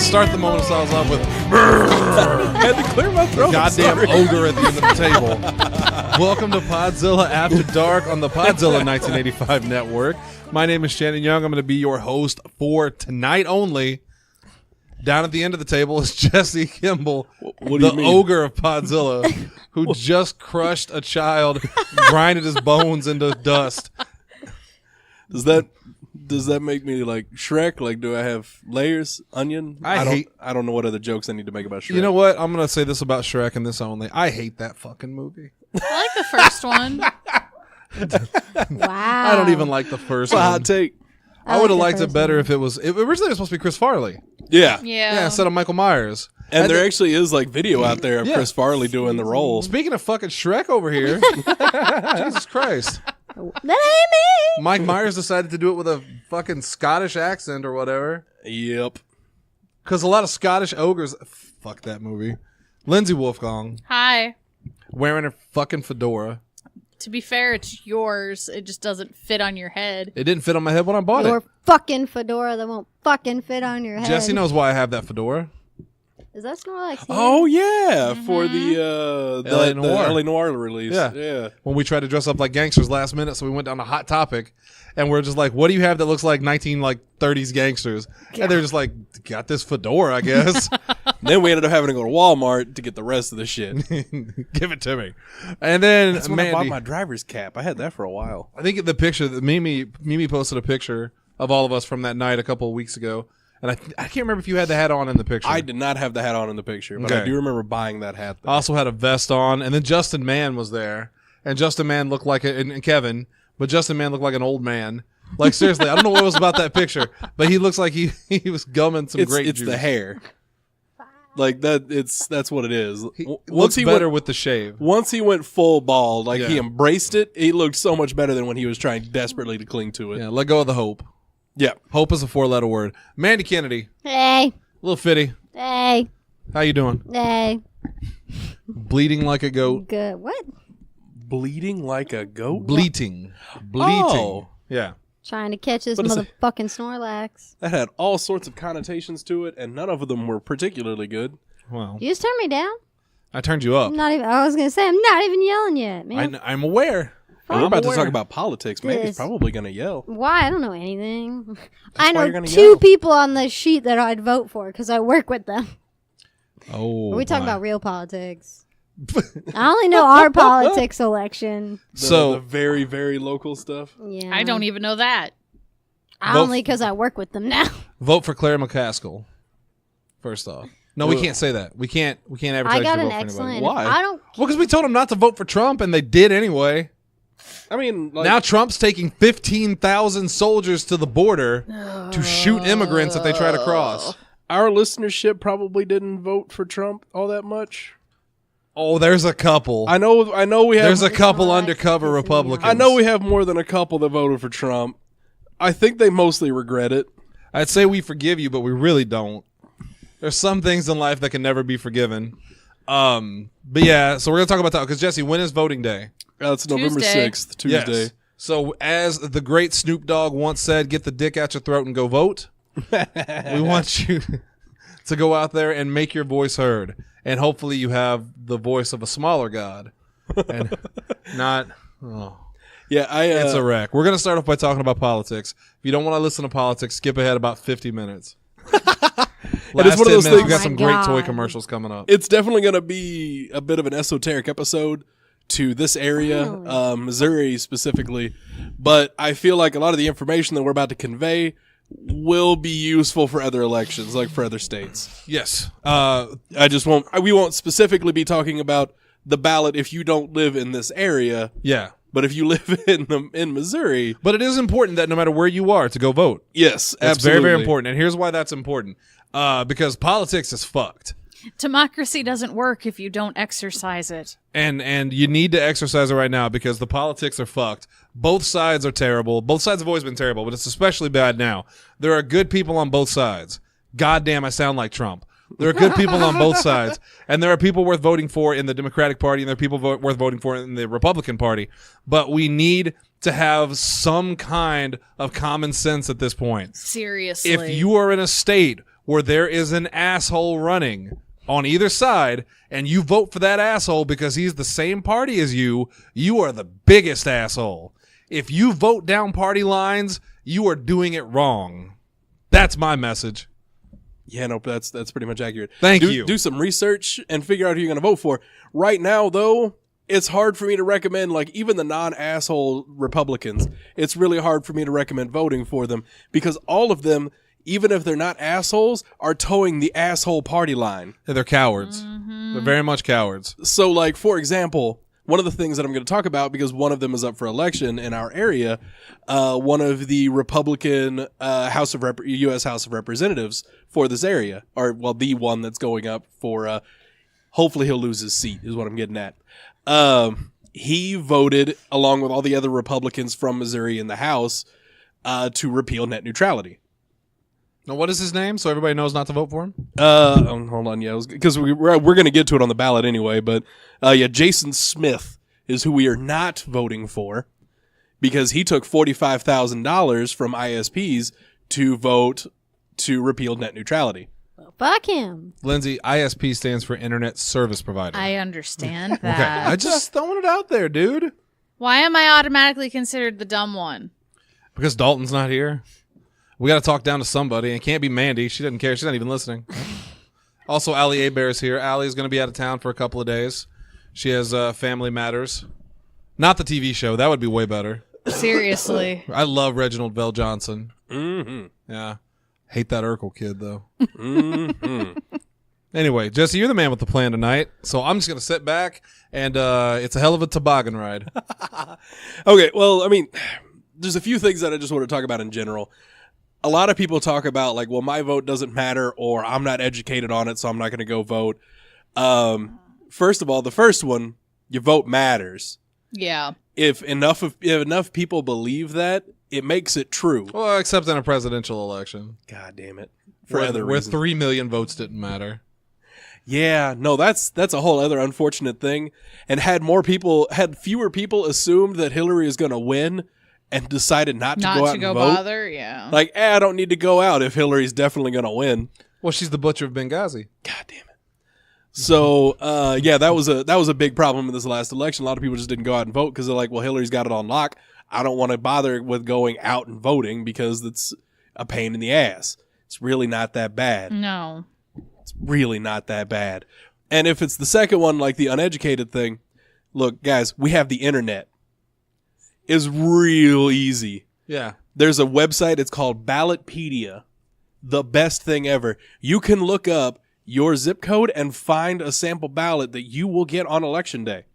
start the moment of silence off with I had to clear my throat. goddamn ogre at the end of the table. Welcome to Podzilla After Dark on the Podzilla 1985 network. My name is Shannon Young. I'm going to be your host for tonight only. Down at the end of the table is Jesse Kimball, the ogre of Podzilla, who just crushed a child, grinded his bones into dust. Does that make me like Shrek? Like, do I have layers? Onion? I don't know what other jokes I need to make about Shrek. You know what? I'm going to say this about Shrek and this only. I hate that fucking movie. I like the first one. Wow. I don't even like the first It's a one. hot take. I would have liked it better if it was... originally, it was supposed to be Chris Farley. Yeah. Yeah. Instead of Michael Myers. And there actually is like video out there of Chris Farley doing the role. Speaking of fucking Shrek over here, Jesus Christ. That ain't me. Mike Myers decided to do it with a fucking Scottish accent or whatever. Yep. Because a lot of Scottish ogres... Fuck that movie. Lindsay Wolfgong Hi. wearing her fucking fedora. To be fair, it's yours. It just doesn't fit on your head. It didn't fit on my head when I bought Your it. fucking fedora that won't fucking fit on your head. Jesse knows why I have that fedora. Is that Snorlax here? Oh yeah, for the LA Noire. LA Noire release. Yeah. When we tried to dress up like gangsters last minute, so we went down to Hot Topic, and we're just like, "What do you have that looks like 30s gangsters?" And they're just like, "Got this fedora, I guess." Then we ended up having to go to Walmart to get the rest of the shit. Give it to me. And then That's when I bought Mandy, my driver's cap. I had that for a while. I think the picture that Mimi posted a picture of all of us from that night a couple of weeks ago, and I can't remember if you had the hat on in the picture. I did not have the hat on in the picture, but I Okay. do remember buying that hat. I also had a vest on, and then Justin Mann was there, and Justin Mann looked like and Kevin, but Justin Mann looked like an old man. Like seriously, I don't know what it was about that picture, but he looks like he was gumming some grape It's juice. the hair. Like that. That's what it is. He Once looks he better went, with the shave. once he went full bald, like he Yeah. embraced it. He looked so much better than when he was trying desperately to cling to it. Yeah, let go of the hope. Yeah. Hope is a 4-letter word. Mandy Kennedy, Hey. little fitty. Hey. How you doing? Hey. Bleeding like a goat. Good. What? Bleeding like a goat. Bleating. Oh. Yeah. Trying to catch this What is it? motherfucking Snorlax. That had all sorts of connotations to it, and none of them were particularly good. Well, You just turned me down. I turned you up. I'm not even. I was gonna say I'm not even yelling yet, man. I'm aware. We're about to aware. talk about politics. Maybe he's This. probably going to yell. Why? I don't know anything. why I know you're gonna 2 yell. people on the sheet that I'd vote for because I work with them. Oh, Are we talking my. about real politics? I only know our politics election. The very, very local stuff. Yeah, I don't even know that. Only because I work with them now. Vote for Claire McCaskill. First off, no, we can't say that. We can't advertise. I got your an vote for anybody. excellent. Why? I don't. Well, because we told them not to vote for Trump, and they did anyway. I mean, like, Now Trump's taking 15,000 soldiers to the border to shoot immigrants if they try to cross. our listenership probably didn't vote for Trump all that much. Oh, there's a couple. I know we have. There's a couple Well, undercover pissing me off. Republicans. I know we have more than a couple that voted for Trump. I think they mostly regret it. I'd say we forgive you, but we really don't. There's some things in life that can never be forgiven. But yeah, so we're gonna talk about that because Jesse, when is voting day? It's November Tuesday. 6th, Tuesday. Yes. So as the great Snoop Dogg once said, get the dick out your throat and go vote. We want you to go out there and make your voice heard. And hopefully you have the voice of a smaller god. And not... Oh. Yeah, It's a wreck. We're going to start off by talking about politics. If you don't want to listen to politics, skip ahead about 50 minutes. Last one of 10 those minutes, we things- got Oh some my great toy God. commercials coming up. It's definitely going to be a bit of an esoteric episode to this area, Missouri specifically. But I feel like a lot of the information that we're about to convey will be useful for other elections, like for other states. Yes. We won't specifically be talking about the ballot if you don't live in this area. Yeah. But if you live in Missouri, But it is important that no matter where you are to go vote. yes, That's absolutely. very, very important. And here's why that's important. Because politics is fucked. Democracy doesn't work if you don't exercise it. And you need to exercise it right now because the politics are fucked. Both sides are terrible. Both sides have always been terrible, but it's especially bad now. There are good people on both sides. Goddamn, I sound like Trump. There are good people on both sides, and there are people worth voting for in the Democratic Party, and there are people worth voting for in the Republican Party. But we need to have some kind of common sense at this point. Seriously. If you are in a state where there is an asshole running on either side and you vote for that asshole because he's the same party as you, you are the biggest asshole. If you vote down party lines, you are doing it wrong. That's my message. Yeah, no, that's pretty much accurate. Thank you. Do some research and figure out who you're going to vote for. Right now, though, it's hard for me to recommend, like, even the non-asshole Republicans. It's really hard for me to recommend voting for them because all of them, even if they're not assholes, are towing the asshole party line. Yeah, they're cowards. They're very much cowards. So, like, for example, one of the things that I'm going to talk about, because one of them is up for election in our area, one of the Republican U.S. House of Representatives for this area, or, well, the one that's going up for, hopefully he'll lose his seat, is what I'm getting at. He voted, along with all the other Republicans from Missouri in the House, to repeal net neutrality. Now, what is his name so everybody knows not to vote for him? Hold on, yeah, because we're going to get to it on the ballot anyway, but Jason Smith is who we are not voting for because he took $45,000 from ISPs to vote to repeal net neutrality. Fuck him. Lindsay, ISP stands for Internet Service Provider. I understand Okay, that. I just throwing it out there, dude. Why am I automatically considered the dumb one? Because Dalton's not here. We got to talk down to somebody, and it can't be Mandy. She doesn't care. She's not even listening. Also, Allie Abear's here. Allie's going to be out of town for a couple of days. She has Family Matters. Not the TV show. That would be way better. Seriously. I love Reginald Bell Johnson. Mm-hmm. Yeah. Hate that Urkel kid, though. Mm-hmm. Anyway, Jesse, you're the man with the plan tonight. So I'm just going to sit back, and it's a hell of a toboggan ride. Okay, well, I mean, there's a few things that I just want to talk about in general. A lot of people talk about, like, well, my vote doesn't matter, or I'm not educated on it, so I'm not going to go vote. First of all, the first one, your vote matters. Yeah. If enough people believe that, it makes it true. Well, except in a presidential election. God damn it. Where 3 million votes didn't matter. Yeah, no, that's a whole other unfortunate thing. And had fewer people assumed that Hillary is going to win and decided not to go out and vote. Bother, yeah. Like, I don't need to go out if Hillary's definitely going to win. Well, she's the butcher of Benghazi. God damn it. So, yeah, that was a big problem in this last election. A lot of people just didn't go out and vote because they're like, well, Hillary's got it on lock. I don't want to bother with going out and voting because it's a pain in the ass. It's really not that bad. No. It's really not that bad. And if it's the second one, like the uneducated thing, look, guys, we have the internet. It's real easy. Yeah. There's a website. It's called Ballotpedia. The best thing ever. You can look up your zip code and find a sample ballot that you will get on election day.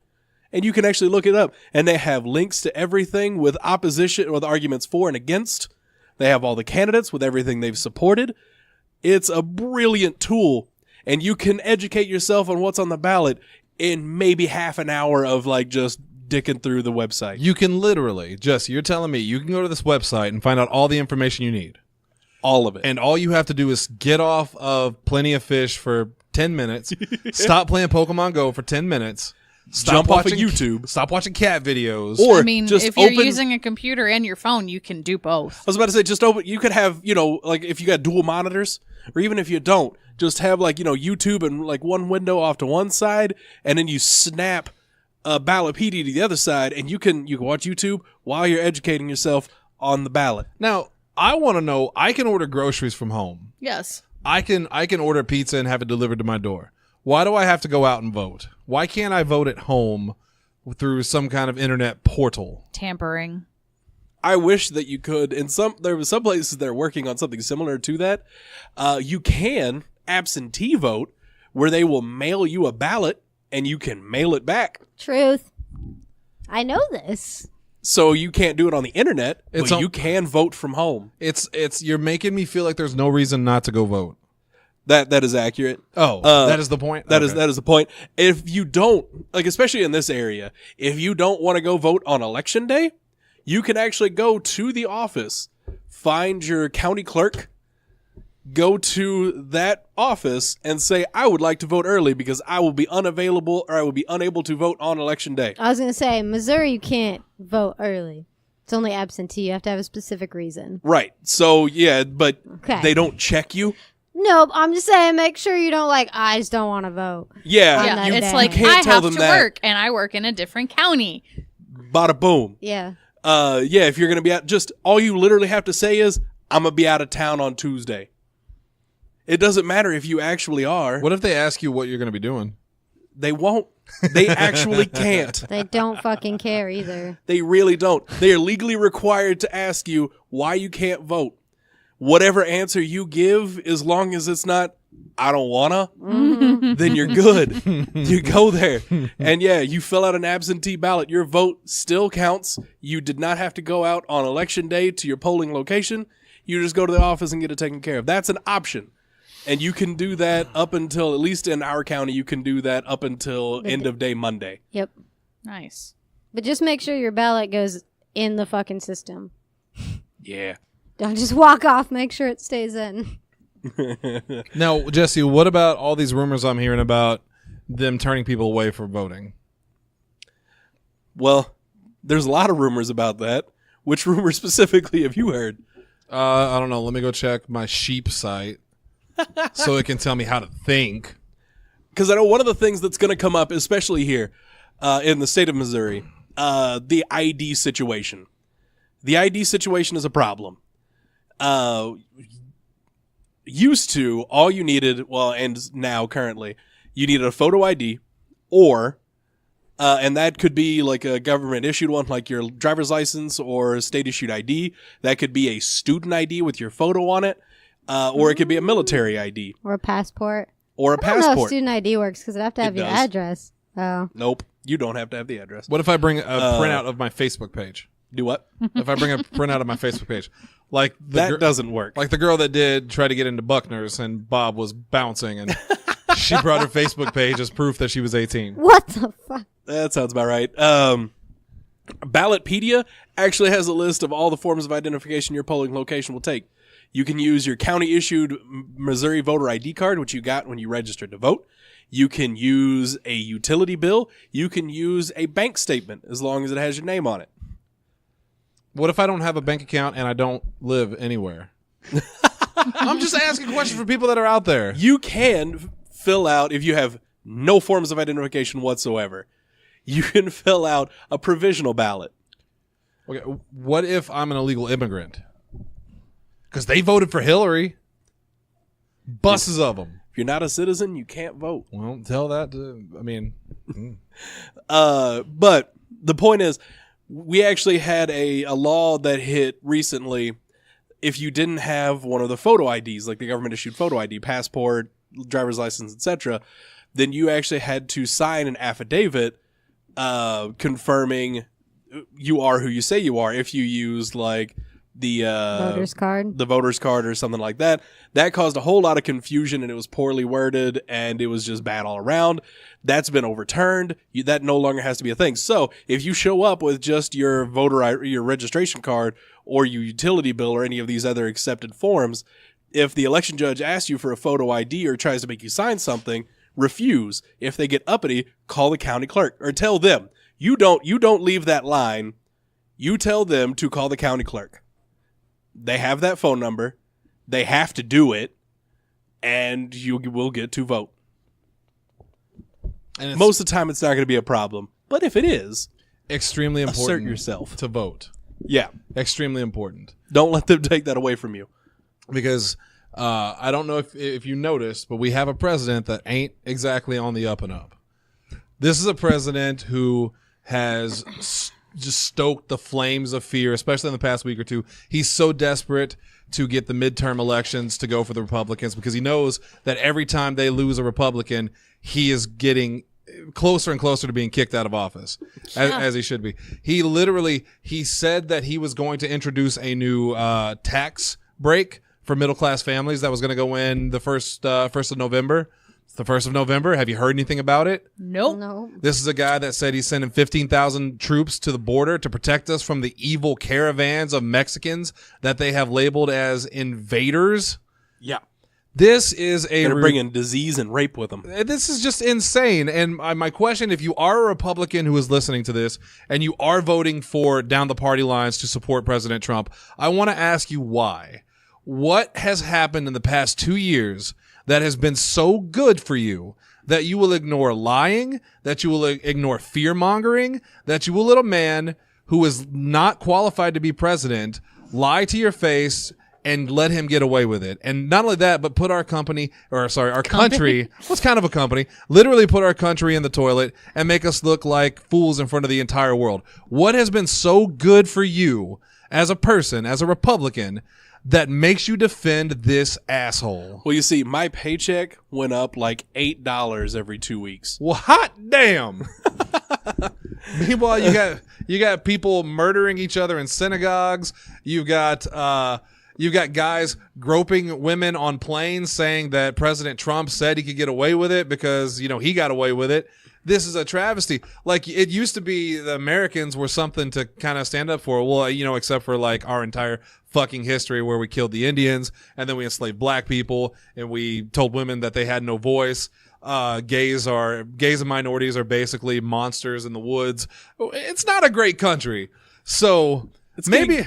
And you can actually look it up. And they have links to everything with opposition or the arguments for and against. They have all the candidates with everything they've supported. It's a brilliant tool. And you can educate yourself on what's on the ballot in maybe half an hour of like just dicking through the website. You can literally, Jesse, you're telling me you can go to this website and find out all the information you need. All of it. And all you have to do is get off of Plenty of Fish for 10 minutes, stop playing Pokemon Go for 10 minutes, jump off of YouTube, stop watching cat videos. Or I mean, just if you're open, using a computer and your phone, you can do both. I was about to say, just open, you could have, like if you got dual monitors, or even if you don't, just have like, YouTube and like one window off to one side, and then you snap Ballotpedia to the other side, and you can watch YouTube while you're educating yourself on the ballot. Now, I want to know, I can order groceries from home. Yes. I can order pizza and have it delivered to my door. Why do I have to go out and vote? Why can't I vote at home through some kind of internet portal? Tampering. I wish that you could. There were some places that are working on something similar to that. You can absentee vote where they will mail you a ballot and you can mail it back. Truth. I know this. So you can't do it on the internet, but you you can vote from home. It's you're making me feel like there's no reason not to go vote. That is accurate. Oh, that is the point? That is the point. If you don't, like especially in this area, if you don't want to go vote on election day, you can actually go to the office, find your county clerk, go to that office and say, I would like to vote early because I will be unavailable or I will be unable to vote on election day. I was going to say, Missouri, you can't vote early. It's only absentee. You have to have a specific reason. Right. So, yeah, but Okay. they don't check you. Nope, I'm just saying make sure you don't Yeah, just don't want to vote. Yeah, yeah, you it's like can't I tell have them to that. work and I work in a different county. Bada boom. Yeah. Yeah, if you're gonna be out, just all you literally have to say is, "I'm gonna be out of town on Tuesday." It doesn't matter if you actually are. What if they ask you what you're going to be doing? They won't. They actually can't. They don't fucking care either. They really don't. They are legally required to ask you why you can't vote. Whatever answer you give, as long as it's not, "I don't wanna," then you're good. You go there. And yeah, you fill out an absentee ballot. Your vote still counts. You did not have to go out on election day to your polling location. You just go to the office and get it taken care of. That's an option. And you can do that up until, at least in our county, you can do that up until end of day Monday. Yep. Nice. But just make sure your ballot goes in the fucking system. Yeah. Don't just walk off. Make sure it stays in. Now, Jesse, what about all these rumors I'm hearing about them turning people away from voting? Well, there's a lot of rumors about that. Which rumor specifically have you heard? I don't know. Let me go check my sheep site so it can tell me how to think. Because I know one of the things that's going to come up, especially here in the state of Missouri, the ID situation. The ID situation is a problem. Used to, all you needed, well, and now currently, you needed a photo ID or, and that could be like a government issued one, like your driver's license or a state issued ID. That could be a student ID with your photo on it, or it could be a military ID. Or a passport. Or a I don't know if passport. student ID works because it'd have to have It your does. address. Oh. Nope. You don't have to have the address. What if I bring a printout of my Facebook page? Do what? If I bring a printout of my Facebook page, like That doesn't work. like the girl that did try to get into Buckner's and Bob was bouncing and she brought her Facebook page as proof that she was 18. What the fuck? That sounds about right. Ballotpedia actually has a list of all the forms of identification your polling location will take. You can use your county-issued Missouri voter ID card, which you got when you registered to vote. You can use a utility bill. You can use a bank statement as long as it has your name on it. What if I don't have a bank account and I don't live anywhere? I'm just asking questions for people that are out there. You can fill out, if you have no forms of identification whatsoever, you can fill out a provisional ballot. Okay, what if I'm an illegal immigrant? Because they voted for Hillary. Buses of them. If you're not a citizen, you can't vote. Well, tell that to, But the point is, we actually had a law that hit recently. If you didn't have one of the photo IDs, like the government issued photo ID, passport, driver's license, etc., then you actually had to sign an affidavit confirming you are who you say you are. If you used like the Voter's card. the voter's card or something like that. That caused a whole lot of confusion, and it was poorly worded, and it was just bad all around. That's been overturned. That no longer has to be a thing. So if you show up with just your your registration card or your utility bill or any of these other accepted forms, if the election judge asks you for a photo ID or tries to make you sign something, refuse. If they get uppity, call the county clerk or tell them. You don't leave that line. You tell them to call the county clerk. They have that phone number. They have to do it, and you will get to vote. and Most of the time, it's not going to be a problem. But if it is, extremely important assert yourself. to vote. Yeah. Extremely important. Don't let them take that away from you. Because I don't know if you noticed, but we have a president that ain't exactly on the up and up. This is a president who has just stoked the flames of fear, especially in the past week or two. He's so desperate to get the midterm elections to go for the Republicans because he knows that every time they lose a Republican, he is getting closer and closer to being kicked out of office, as he should be. He said that he was going to introduce a new tax break for middle-class families that was going to go in the first of November. It's the 1st of November. Have you heard anything about it? Nope. No. This is a guy that said he's sending 15,000 troops to the border to protect us from the evil caravans of Mexicans that they have labeled as invaders. Yeah. This is They're bringing disease and rape with them. This is just insane. And my question, if you are a Republican who is listening to this and you are voting for down the party lines to support President Trump, I want to ask you why. what has happened in the past 2 years that has been so good for you that you will ignore lying, that you will ignore fear-mongering, that you will let a man who is not qualified to be president lie to your face and let him get away with it. And not only that, but put our country, what's kind of a company, literally put our country in the toilet and make us look like fools in front of the entire world. What has been so good for you as a person, as a Republican, that makes you defend this asshole? Well, you see, my paycheck went up like $8 every 2 weeks. Well, hot damn. Meanwhile, you got people murdering each other in synagogues. You've got guys groping women on planes, saying that President Trump said he could get away with it because, he got away with it. This is a travesty. Like, it used to be the Americans were something to kind of stand up for. Well, except for like our entire fucking history where we killed the Indians and then we enslaved black people and we told women that they had no voice. Gays and minorities are basically monsters in the woods. It's not a great country. So maybe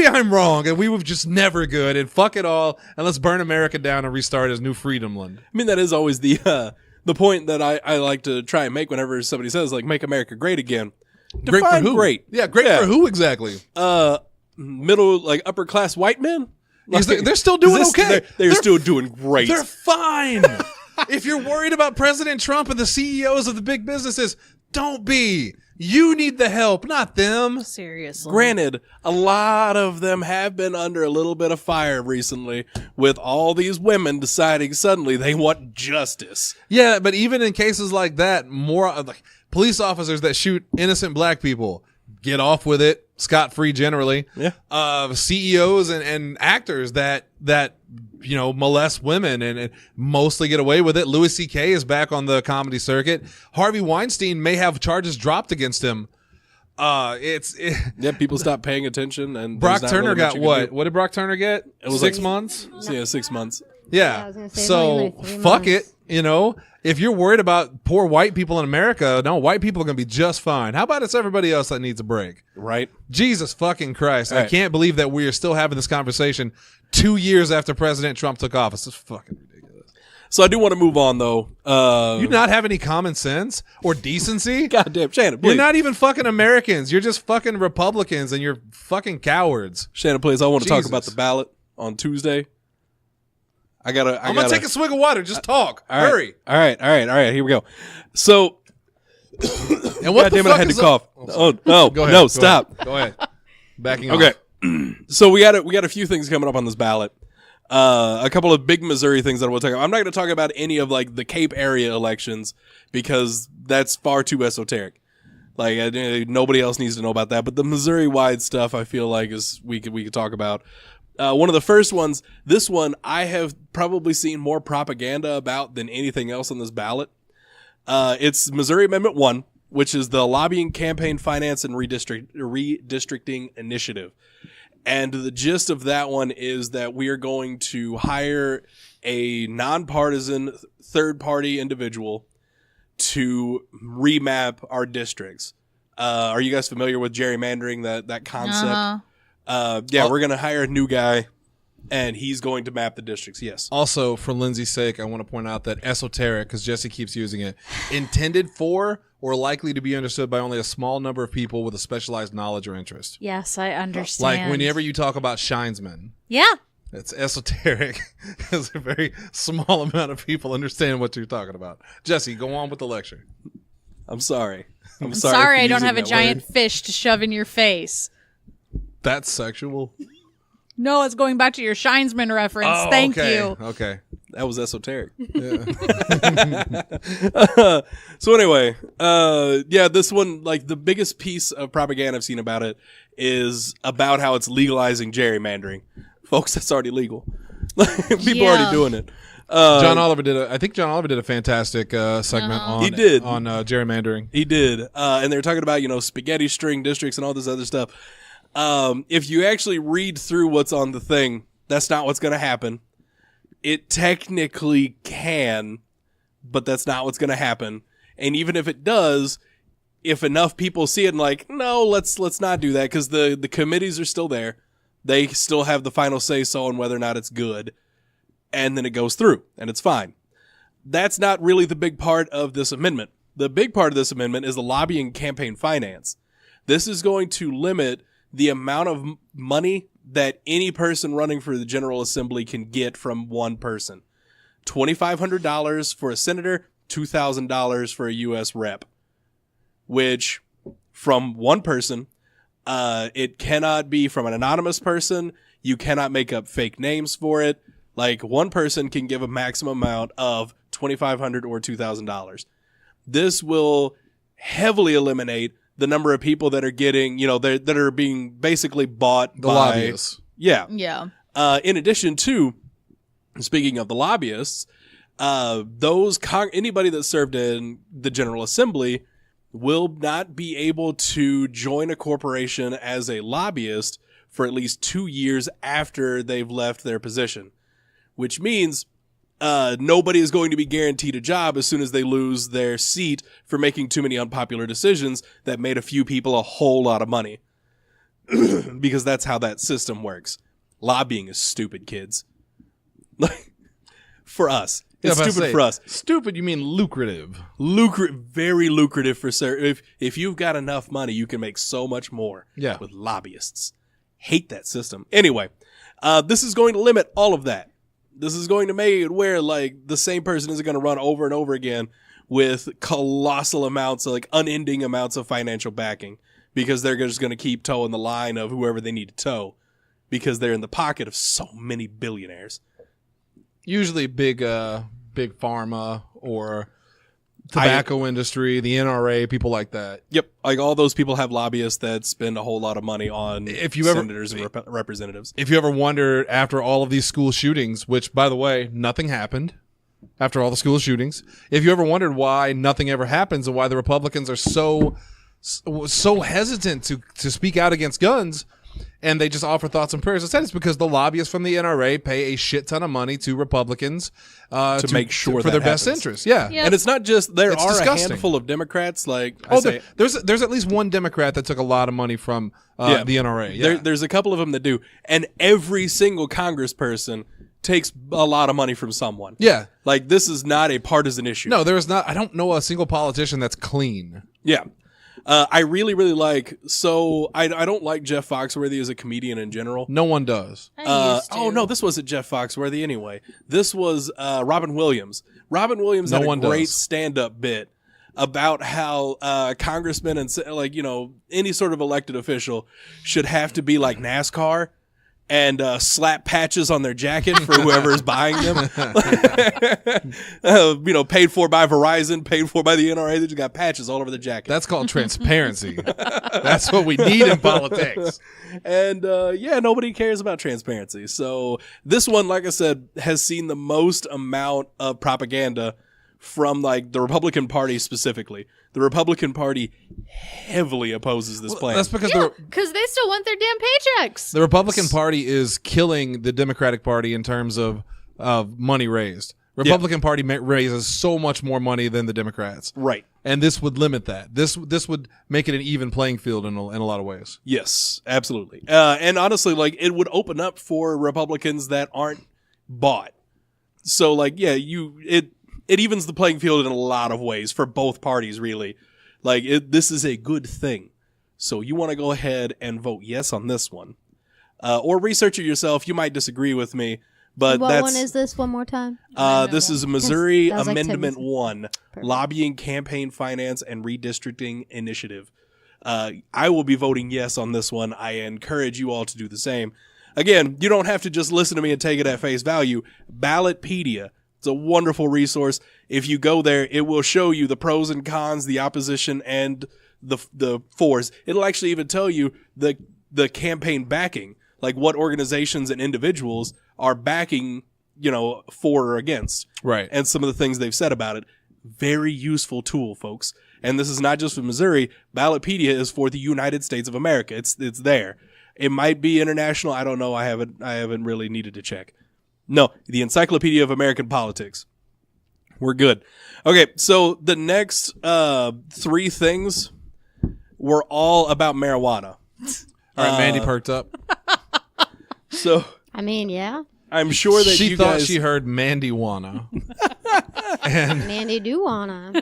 I'm wrong and we were just never good and fuck it all and let's burn America down and restart as New Freedomland. I mean, that is always the point that I like to try and make whenever somebody says, like, make America great again. Great for who? Great. Yeah, great for who exactly? Middle, like, upper class white men? Like, they're still doing okay. They're still doing great. They're fine. If you're worried about President Trump and the CEOs of the big businesses, don't be. You need the help, not them. Seriously. Granted, a lot of them have been under a little bit of fire recently with all these women deciding suddenly they want justice. Yeah, but even in cases like that, more like police officers that shoot innocent black people get off with it scot-free generally. Yeah. CEOs and actors that molest women and mostly get away with it. Louis C.K. is back on the comedy circuit. Harvey Weinstein may have charges dropped against him. People stopped paying attention. And Brock Turner got what? What did Brock Turner get? It was 6 months? Yeah, 6 months. Yeah. I was gonna say, So like 3 fuck months. it. If you're worried about poor white people in America, no, white people are going to be just fine. How about it's everybody else that needs a break? Right. Jesus fucking Christ. I Right. can't believe that we are still having this conversation 2 years after President Trump took office. It's fucking ridiculous. So I do want to move on, though. You not have any common sense or decency? Goddamn, Shannon, please. You're not even fucking Americans. You're just fucking Republicans and you're fucking cowards. Shannon, please, I want to talk Jesus. about the ballot on Tuesday. I'm I'm going to take a swig of water. Just talk. All right. Hurry. All right. Here we go. So, And what God the damn it, fuck I had to is up? cough. Oh, no. Go ahead. No, Go stop. ahead. Go ahead. Backing off. Okay. So we got a few things coming up on this ballot. A couple of big Missouri things that I want to talk about. I'm not going to talk about any of like the Cape area elections because that's far too esoteric. Like nobody else needs to know about that. But the Missouri wide stuff, I feel like we could talk about. One of the first ones, this one I have probably seen more propaganda about than anything else on this ballot. It's Missouri Amendment 1, which is the Lobbying, Campaign Finance, and Redistricting Initiative. And the gist of that one is that we are going to hire a nonpartisan third-party individual to remap our districts. Are you guys familiar with gerrymandering, that concept? We're going to hire a new guy, and he's going to map the districts, yes. Also, for Lindsay's sake, I want to point out that esoteric, because Jesse keeps using it, intended for or likely to be understood by only a small number of people with a specialized knowledge or interest. Yes, I understand. Like whenever you talk about shinesmen, Yeah. it's esoteric because a very small amount of people understand what you're talking about. Jesse, go on with the lecture. I'm sorry. I'm sorry for I don't using have a that giant word. fish to shove in your face. That's sexual. No, it's going back to your Shinesman reference. Oh, Thank okay. you. Okay. That was esoteric. Yeah. So anyway, this one, like the biggest piece of propaganda I've seen about it is about how it's legalizing gerrymandering. Folks, that's already legal. People are already doing it. John Oliver did a fantastic segment on He did. on gerrymandering. He did. And they were talking about, spaghetti string districts and all this other stuff. If you actually read through what's on the thing, that's not what's going to happen. It technically can, but that's not what's going to happen. And even if it does, if enough people see it and like, no, let's not do that because the committees are still there. They still have the final say-so on whether or not it's good. And then it goes through, and it's fine. That's not really the big part of this amendment. The big part of this amendment is the lobbying campaign finance. This is going to limit the amount of money that any person running for the General Assembly can get from one person. $2,500 for a senator, $2,000 for a U.S. rep, which from one person, it cannot be from an anonymous person. You cannot make up fake names for it. Like, one person can give a maximum amount of $2,500 or $2,000. This will heavily eliminate the number of people that are getting, that are being basically bought The by lobbyists. Yeah. Yeah. In addition to, speaking of the lobbyists, anybody that served in the General Assembly will not be able to join a corporation as a lobbyist for at least 2 years after they've left their position, which means nobody is going to be guaranteed a job as soon as they lose their seat for making too many unpopular decisions that made a few people a whole lot of money. Because that's how that system works. Lobbying is stupid, kids. Like, for us. It's stupid for us. Stupid, you mean lucrative. Very lucrative for if you've got enough money, you can make so much more with lobbyists. Hate that system. Anyway, this is going to limit all of that. This is going to make it where, like, the same person isn't going to run over and over again with colossal amounts, like unending amounts of financial backing, because they're just going to keep towing the line of whoever they need to tow because they're in the pocket of so many billionaires. Usually big pharma or tobacco industry, the NRA, people like that. Yep. Like, all those people have lobbyists that spend a whole lot of money on senators and representatives. If you ever wondered, after all of these school shootings, which, by the way, nothing happened after all the school shootings, if you ever wondered why nothing ever happens and why the Republicans are so hesitant to speak out against guns, and they just offer thoughts and prayers instead, it's because the lobbyists from the NRA pay a shit ton of money to Republicans to make sure for their best interests. Yeah. And it's not just there It's are disgusting. a handful of Democrats like there's at least one Democrat that took a lot of money from the NRA. Yeah. There's a couple of them that do, and every single congressperson takes a lot of money from someone. Yeah. Like, this is not a partisan issue. No, there is not. I don't know a single politician that's clean. Yeah. I really, really I don't like Jeff Foxworthy as a comedian in general. No one does. I used to. Oh, no, this wasn't Jeff Foxworthy anyway. This was Robin Williams. Robin Williams had a great stand-up bit about how congressmen and, like, any sort of elected official should have to be like NASCAR and slap patches on their jacket for whoever is buying them. Paid for by Verizon, paid for by the NRA. They just got patches all over the jacket. That's called transparency. That's what we need in politics. And nobody cares about transparency. So this one, like I said, has seen the most amount of propaganda from, like, the Republican Party specifically. The Republican Party heavily opposes this plan. That's because because they still want their damn paychecks. the Republican Party is killing the Democratic Party in terms of money raised. Republican Party raises so much more money than the Democrats. Right. And this would limit that. This would make it an even playing field in a lot of ways. Yes, absolutely. And honestly, like, it would open up for Republicans that aren't bought. So, like, it evens the playing field in a lot of ways for both parties, really. Like, this is a good thing. So you want to go ahead and vote yes on this one. Or research it yourself. You might disagree with me, but What one is this? One more time. This is Missouri That was like 10 Amendment minutes. 1, Lobbying, Campaign Finance, and Redistricting Initiative. I will be voting yes on this one. I encourage you all to do the same. Again, you don't have to just listen to me and take it at face value. Ballotpedia. It's a wonderful resource. If you go there, it will show you the pros and cons, the opposition, and the fors. It'll actually even tell you the campaign backing, like what organizations and individuals are backing, for or against. Right. And some of the things they've said about it. Very useful tool, folks. And this is not just for Missouri. Ballotpedia is for the United States of America. It's there. It might be international. I don't know. I haven't really needed to check. No, the Encyclopedia of American Politics. We're good. Okay, so the next 3 things were all about marijuana. All right, Mandy perked up. So I mean, yeah. I'm sure that she you thought guys. she heard Mandy wanna. And Mandy do wanna.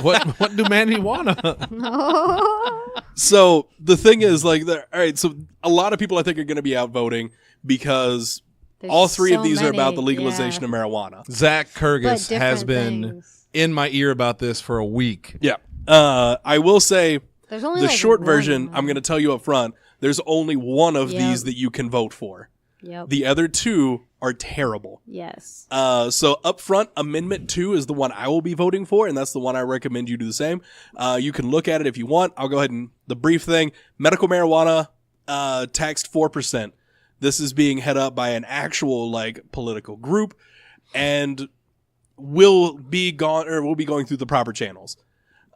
what do Mandy wanna? Oh. So the thing is, like, all right. So a lot of people I think are going to be out voting because There's all three of so these are about many, the legalization yeah. of marijuana. Zach But Kurgis different has been things. in my ear about this for a week. Yeah. I will say There's only the like short one, version. though. I'm going to tell you up front. There's only one of Yep. these that you can vote for. Yep. The other two are terrible. Yes. So up front, Amendment 2 is the one I will be voting for, and that's the one I recommend you do the same. You can look at it if you want. I'll go ahead and the brief thing. Medical marijuana taxed 4%. This is being head up by an actual like political group and will be going through the proper channels.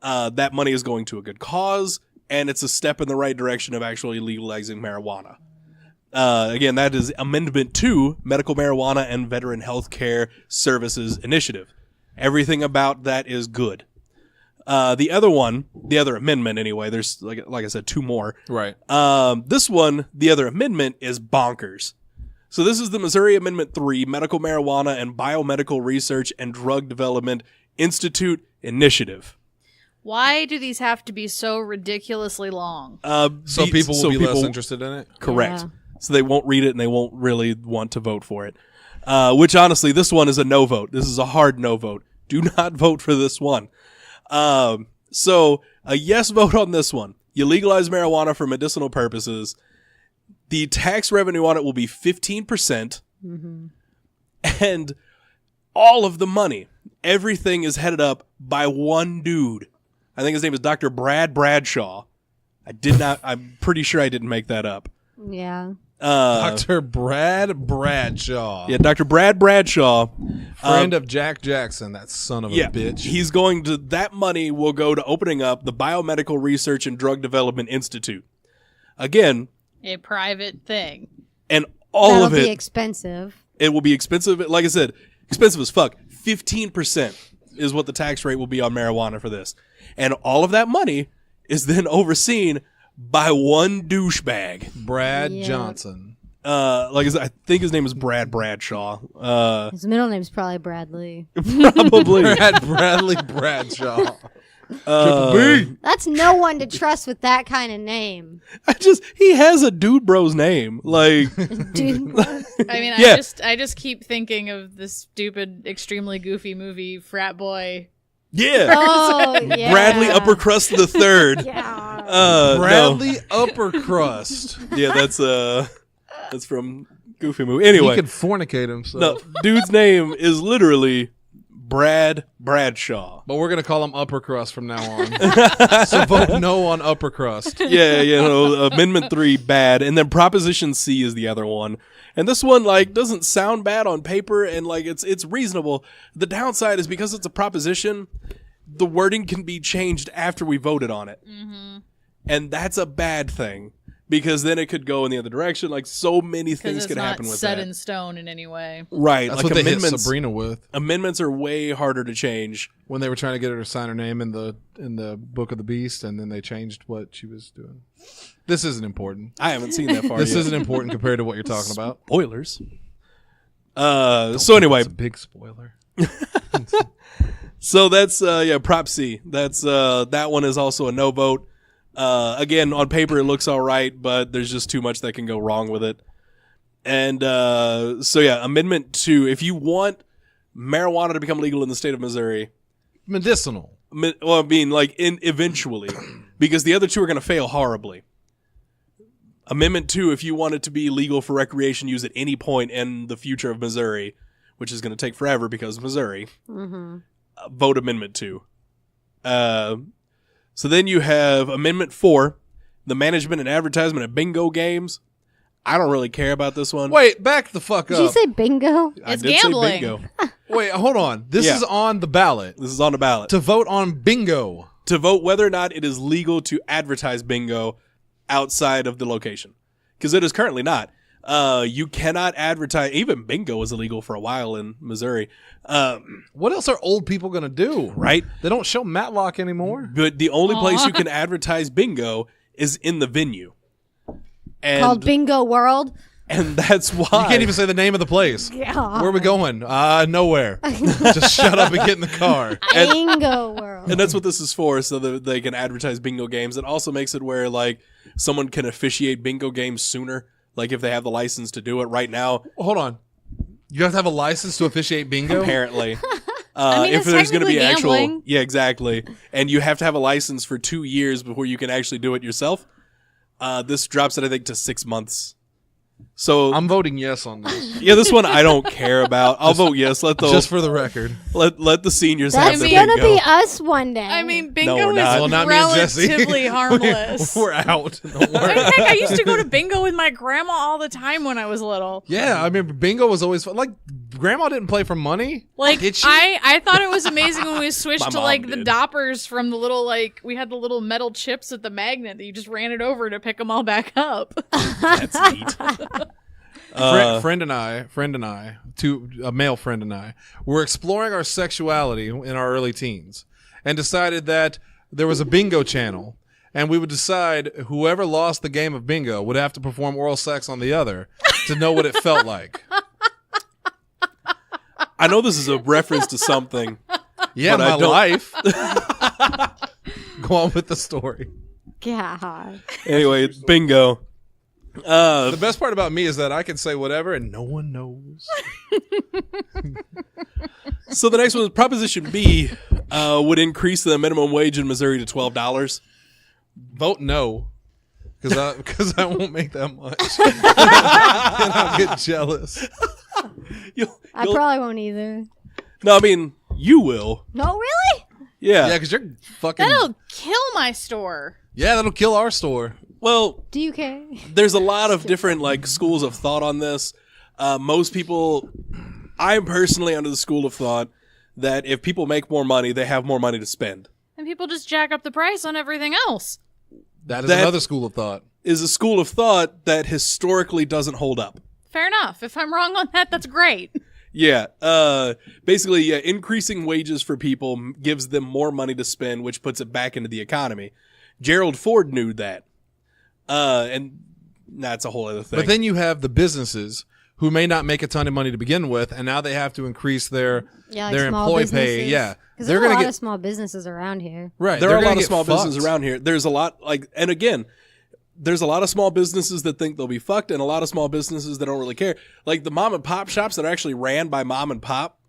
That money is going to a good cause, and it's a step in the right direction of actually legalizing marijuana. Again, that is Amendment 2, Medical Marijuana and Veteran Healthcare Services Initiative. Everything about that is good. The other amendment anyway, there's like I said, two more. Right. This one, the other amendment is bonkers. So this is the Missouri Amendment 3, Medical Marijuana and Biomedical Research and Drug Development Institute Initiative. Why do these have to be so ridiculously long? So people will be less interested in it? Correct. Yeah. So they won't read it and they won't really want to vote for it. Which honestly, this one is a no vote. This is a hard no vote. Do not vote for this one. So a yes vote on this one. You legalize marijuana for medicinal purposes. The tax revenue on it will be 15%. Mm-hmm. And all of the money, everything is headed up by one dude. I think his name is Dr. Brad Bradshaw. I'm pretty sure I didn't make that up. Yeah. Dr. Brad Bradshaw. Yeah, Dr. Brad Bradshaw. Friend of Jack Jackson, that son of a bitch. He's going to, that money will go to opening up the Biomedical Research and Drug Development Institute. Again, A private thing. and all That'll of it, be expensive. it will be expensive. Like I said, expensive as fuck. 15% is what the tax rate will be on marijuana for this. And all of that money is then overseen by one douchebag. Brad Yeah. Johnson. Like I said, I think his name is Brad Bradshaw. His middle name's probably Bradley. Probably. Brad Bradley Bradshaw. Triple B. That's no one to trust with that kind of name. He has a dude bro's name. Like, Dude. I mean, Yeah. I just keep thinking of this stupid, extremely goofy movie, Frat Boy. yeah. Oh, yeah. Bradley Upper Crust the Third. Yeah. Bradley Upper Crust. No. Yeah, that's from Goofy Movie. Anyway, He could fornicate himself. no, dude's name is literally Brad Bradshaw. But we're going to call him Upper Crust from now on. So vote no on Upper Crust. Yeah, Amendment 3 bad, and then Proposition C is the other one. And this one like doesn't sound bad on paper, and like it's reasonable. The downside is because it's a proposition, the wording can be changed after we voted on it, and that's a bad thing because then it could go in the other direction. Like so many Because things it's could not happen with set that. in stone in any way. Right, That's like what they hit amendments. Sabrina with Amendments are way harder to change. when they were trying to get her to sign her name in the Book of the Beast, and then they changed what she was doing. This isn't important. I haven't seen that far This yet. isn't important compared to what you're talking about. Spoilers. So anyway, It's a big spoiler. so that's Prop C. That's that one is also a no vote. Again, on paper it looks all right, but there's just too much that can go wrong with it. And Amendment 2, if you want marijuana to become legal in the state of Missouri, Medicinal. well, I mean, like eventually, because the other two are going to fail horribly. Amendment 2, if you want it to be legal for recreation use at any point in the future of Missouri, which is going to take forever because of Missouri, vote Amendment 2. So then you have Amendment 4, the management and advertisement of bingo games. I don't really care about this one. Wait, back the fuck Did you up. say bingo? I It's did say gambling. bingo. Wait, hold on. This Yeah. is on the ballot This is on the ballot. to vote on bingo. To vote whether or not it is legal to advertise bingo outside of the location. Because it is currently not. You cannot advertise. Even bingo was illegal for a while in Missouri. What else are old people going to do? Right? They don't show Matlock anymore. But the only place Aw. you can advertise bingo is in the venue. And Called Bingo World? And that's why. You can't even say the name of the place. God. Where are we going? Nowhere. Just shut up and get in the car. Bingo world. And that's what this is for, so that they can advertise bingo games. It also makes it where, like, someone can officiate bingo games sooner, like if they have the license to do it right now. Hold on. You have to have a license to officiate bingo? Apparently. I mean, if it's there's going to be technically actual. gambling. Yeah, exactly. And you have to have a license for 2 years before you can actually do it yourself. This drops it, I think, to 6 months. So I'm voting yes on this. yeah, this one I don't care about. I'll vote yes. Just for the record. let the seniors That's have their gonna bingo. be us one day. I mean, No, bingo we're not. is Well, not me and Jesse. relatively harmless. We're out. Don't worry. Heck, I used to go to bingo with my grandma all the time when I was little. Yeah, I mean, bingo was always fun. Like, Grandma didn't play for money. Like, Did she? I thought it was amazing when we My switched to, mom like, the did. doppers from the little, like, we had the little metal chips with the magnet that you just ran it over to pick them all back up. That's neat. Friend and I, a male friend and I, were exploring our sexuality in our early teens and decided that there was a bingo channel and we would decide whoever lost the game of bingo would have to perform oral sex on the other to know what it felt like. I know this is a reference to something. Yeah, But I my don't- life. Go on with the story. God. Anyway, it's bingo. The best part about me is that I can say whatever and no one knows. So the next one is Proposition B would increase the minimum wage in Missouri to $12. Vote no. Because I won't make that much. And I'll get jealous. I probably won't either. No, I mean, you will. No, really? Yeah. Yeah, because you're fucking... That'll kill my store. Yeah, that'll kill our store. Well, Do you care? there's a lot of different like schools of thought on this. Most people, I'm personally under the school of thought that if people make more money, they have more money to spend. And people just jack up the price on everything else. That is That- another school of thought. Is a school of thought that historically doesn't hold up. Fair enough. If I'm wrong on that, that's great. Yeah. Basically, yeah, increasing wages for people gives them more money to spend, which puts it back into the economy. Gerald Ford knew that. And that's a whole other thing. But then you have the businesses who may not make a ton of money to begin with, and now they have to increase their Yeah, their small employee businesses. pay. Yeah, Because they're there's a gonna lot get of small businesses around here. right. there they're are a gonna lot of get small businesses fucked. around here. There's a lot and again, there's a lot of small businesses that think they'll be fucked and a lot of small businesses that don't really care. Like the mom and pop shops that are actually ran by mom and pop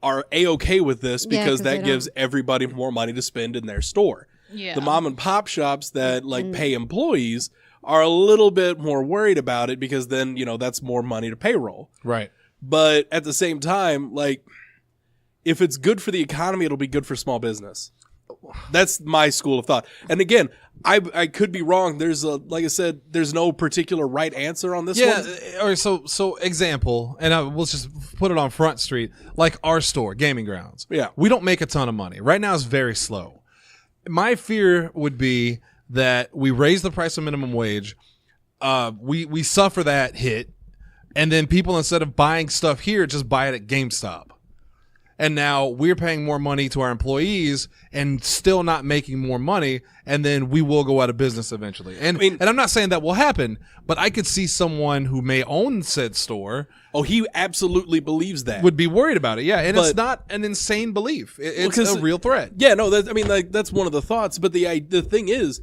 are A-okay with this Yeah, because 'cause they that gives everybody more money to spend in their store. Yeah. The mom and pop shops that like pay employees are a little bit more worried about it because then, that's more money to payroll. Right. But at the same time, like, if it's good for the economy, it'll be good for small business. That's my school of thought. And again, I could be wrong. Like I said, there's no particular right answer on this Yeah. one. All right. So example, and we'll just put it on Front Street, like our store, Gaming Grounds. Yeah. We don't make a ton of money right now. It's very slow. My fear would be that we raise the price of minimum wage. We suffer that hit, and then people, instead of buying stuff here, just buy it at GameStop. And now we're paying more money to our employees and still not making more money, and then we will go out of business eventually. And and I'm not saying that will happen, but I could see someone who may own said store Oh, he absolutely believes that. would be worried about it. Yeah, and it's But- not an insane belief. It's 'cause- a real threat. Yeah, no, that's one of the thoughts. But the thing is,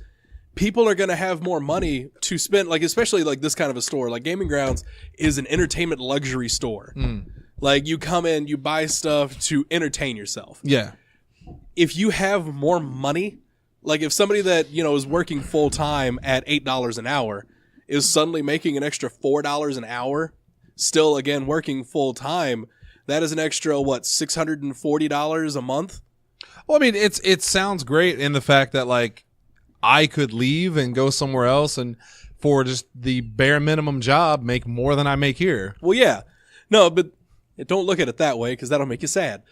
people are going to have more money to spend, like, especially like this kind of a store. Like Gaming Grounds is an entertainment luxury store. Like you come in, you buy stuff to entertain yourself. Yeah. If you have more money, like if somebody that, is working full time at $8 an hour is suddenly making an extra $4 an hour, still again working full time, that is an extra, $640 a month? Well, I mean, it sounds great in the fact that, like, I could leave and go somewhere else and for just the bare minimum job make more than I make here. Well, yeah. No, but don't look at it that way because that'll make you sad.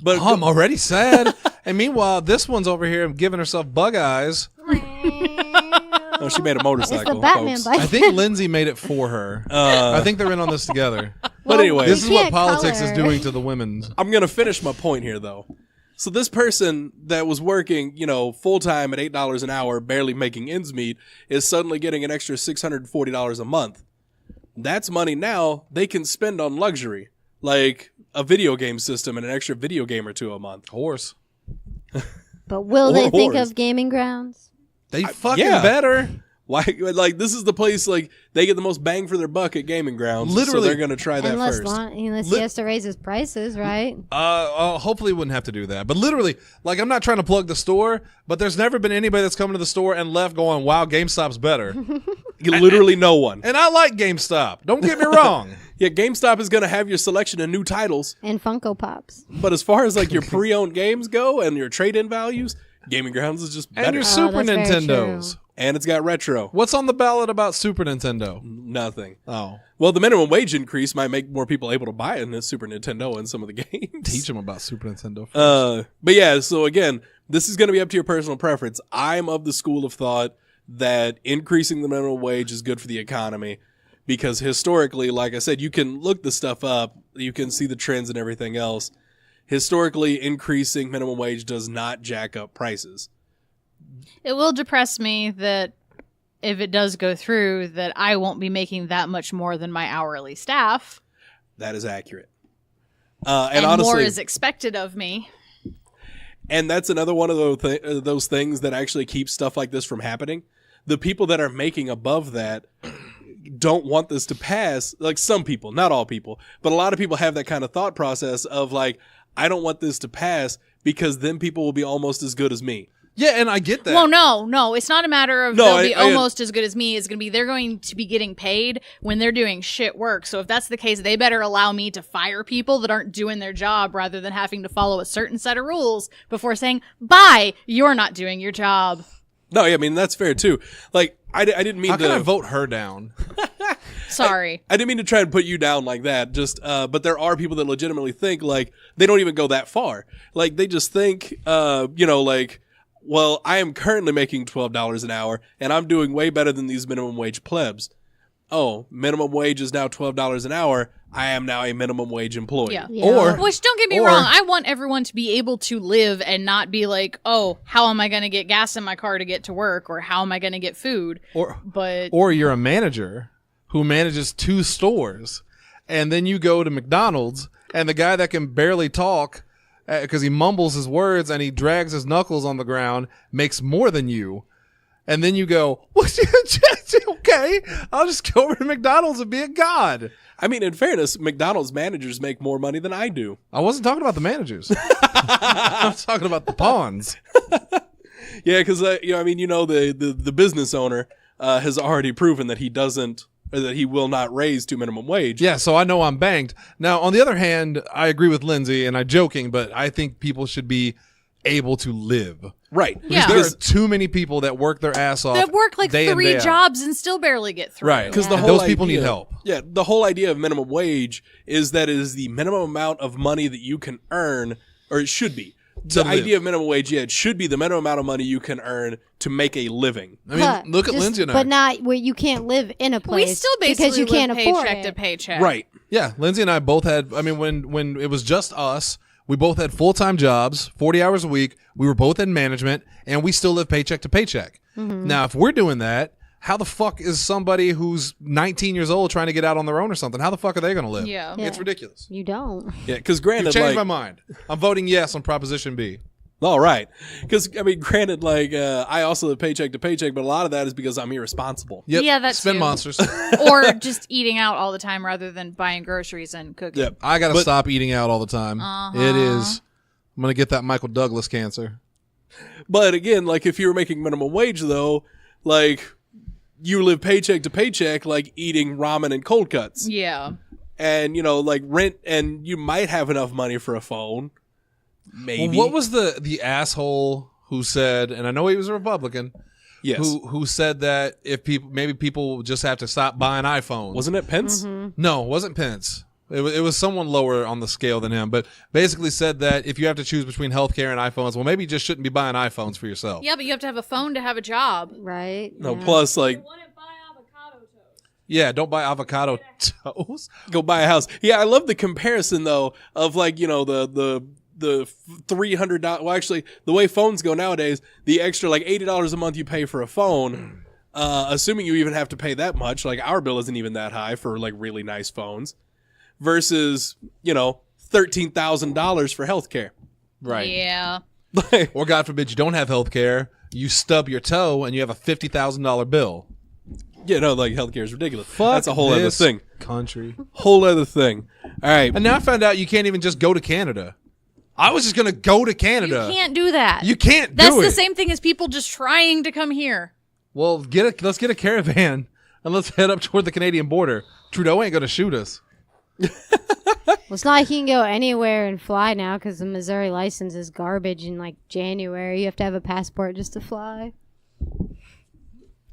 But Oh, I'm already sad. And meanwhile, this one's over here giving herself bug eyes. oh, she made a motorcycle. It's the Batman folks. bike. I think Lindsay made it for her. I think they're in on this together. But anyway, This is You what can't politics is color. doing to the women's. I'm going to finish my point here, though. So this person that was working, full time at $8 an hour, barely making ends meet, is suddenly getting an extra $640 a month. That's money now they can spend on luxury, like a video game system and an extra video game or two a month. Horse. But will Or they think whores. of gaming grounds? They fucking yeah. better. Why? Like, this is the place, like, they get the most bang for their buck at gaming grounds. Literally. So they're going to try that Unless, first. unless he has to raise his prices, right? Hopefully wouldn't have to do that. But literally, like, I'm not trying to plug the store, but there's never been anybody that's come to the store and left going, wow, GameStop's better. Literally no one. And I like GameStop. Don't get me wrong. Yeah, GameStop is going to have your selection of new titles. And Funko Pops. But as far as, like, your pre-owned games go and your trade-in values, Gaming Grounds is just better. And your Super that's very Nintendos. true. And it's got retro. What's on the ballot about Super Nintendo? Nothing. Oh. Well, the minimum wage increase might make more people able to buy it in the Super Nintendo and some of the games. Teach them about Super Nintendo first. But yeah, so again, this is going to be up to your personal preference. I'm of the school of thought that increasing the minimum wage is good for the economy because historically, like I said, you can look the stuff up, you can see the trends and everything else. Historically, increasing minimum wage does not jack up prices. It will depress me that if it does go through, that I won't be making that much more than my hourly staff. That is accurate. And honestly, more is expected of me. and that's another one of those things that actually keeps stuff like this from happening. The people that are making above that don't want this to pass. Like some people, not all people, but a lot of people have that kind of thought process of like, I don't want this to pass because then people will be almost as good as me. Yeah, and I get that. Well, no. It's not a matter of No, they'll be I- almost as good as me. It's going to be they're going to be getting paid when they're doing shit work. So if that's the case, they better allow me to fire people that aren't doing their job rather than having to follow a certain set of rules before saying, bye, you're not doing your job. No, yeah, I mean, that's fair too. Like, I didn't mean How to. can I vote her down? Sorry. I didn't mean to try and put you down like that. Just, but there are people that legitimately think like they don't even go that far. Like they just think, like, well, I am currently making $12 an hour, and I'm doing way better than these minimum wage plebs. Oh, minimum wage is now $12 an hour. I am now a minimum wage employee. Yeah. Or Which, don't get me Or- wrong, I want everyone to be able to live and not be like, oh, how am I going to get gas in my car to get to work? Or how am I going to get food? But or you're a manager who manages 2 stores, and then you go to McDonald's, and the guy that can barely talk because he mumbles his words and he drags his knuckles on the ground makes more than you. And then you go, okay, I'll just go over to McDonald's and be a god. I mean, in fairness, McDonald's managers make more money than I do. I wasn't talking about the managers. I was talking about the pawns. Yeah, because the business owner has already proven that he will not raise to minimum wage. Yeah, so I know I'm banked. Now, on the other hand, I agree with Lindsay, and I'm joking, but I think people should be able to live. Right. Yeah. There are Because too many people that work their ass off. that work like day in, 3 day out. jobs and still barely get through. Right. Because the And whole those people idea- need help. Yeah, the whole idea of minimum wage is that it is the minimum amount of money that you can earn, or it should be. The live. idea of minimum wage, yeah, it should be the minimum amount of money you can earn to make a living. I mean, look at Just- Lindsay and I. But not where you can't live in a place. We still basically because you live can't afford paycheck to it. paycheck. Right. Yeah, Lindsay and I both had, I mean, when it was just us, we both had full-time jobs, 40 hours a week. We were both in management, and we still live paycheck to paycheck. Mm-hmm. Now, if we're doing that, how the fuck is somebody who's 19 years old trying to get out on their own or something? How the fuck are they going to live? Yeah. It's ridiculous. You don't. Yeah, because You granted, changed like, my mind. I'm voting yes on Proposition B. all right. Because, I mean, granted, like, I also live paycheck to paycheck, but a lot of that is because I'm irresponsible. Yep. Yeah, that's Spend too. monsters. Or just eating out all the time rather than buying groceries and cooking. Yep. I got to But- stop eating out all the time. It is. I'm going to get that Michael Douglas cancer. But again, like, if you were making minimum wage, though, like, you live paycheck to paycheck, like eating ramen and cold cuts. Yeah. And, like rent, and you might have enough money for a phone. Maybe. Well, what was the asshole who said, and I know he was a Republican, Yes. who said that if people just have to stop buying iPhones. Wasn't it Pence? No, it wasn't Pence. It was someone lower on the scale than him, but basically said that if you have to choose between healthcare and iPhones, well, maybe you just shouldn't be buying iPhones for yourself. Yeah, but you have to have a phone to have a job. Right? No, Yeah. plus, like, Yeah, don't buy avocado toast. go buy a house. Yeah, I love the comparison, though, of, like, the $300. Well, actually, the way phones go nowadays, the extra, like, $80 a month you pay for a phone, assuming you even have to pay that much, like our bill isn't even that high for like really nice phones, versus $13,000 for healthcare. Right. Yeah. Or God forbid you don't have health care, you stub your toe and you have a $50,000 bill. Like healthcare is ridiculous. That's a whole other this thing. Country. Whole other thing. All right. And now I found out you can't even just go to Canada. I was just going to go to Canada. You can't do that. You can't do That's it. the same thing as people just trying to come here. Well, let's get a caravan and let's head up toward the Canadian border. Trudeau ain't going to shoot us. Well, it's not like you can go anywhere and fly now because the Missouri license is garbage in like January. You have to have a passport just to fly.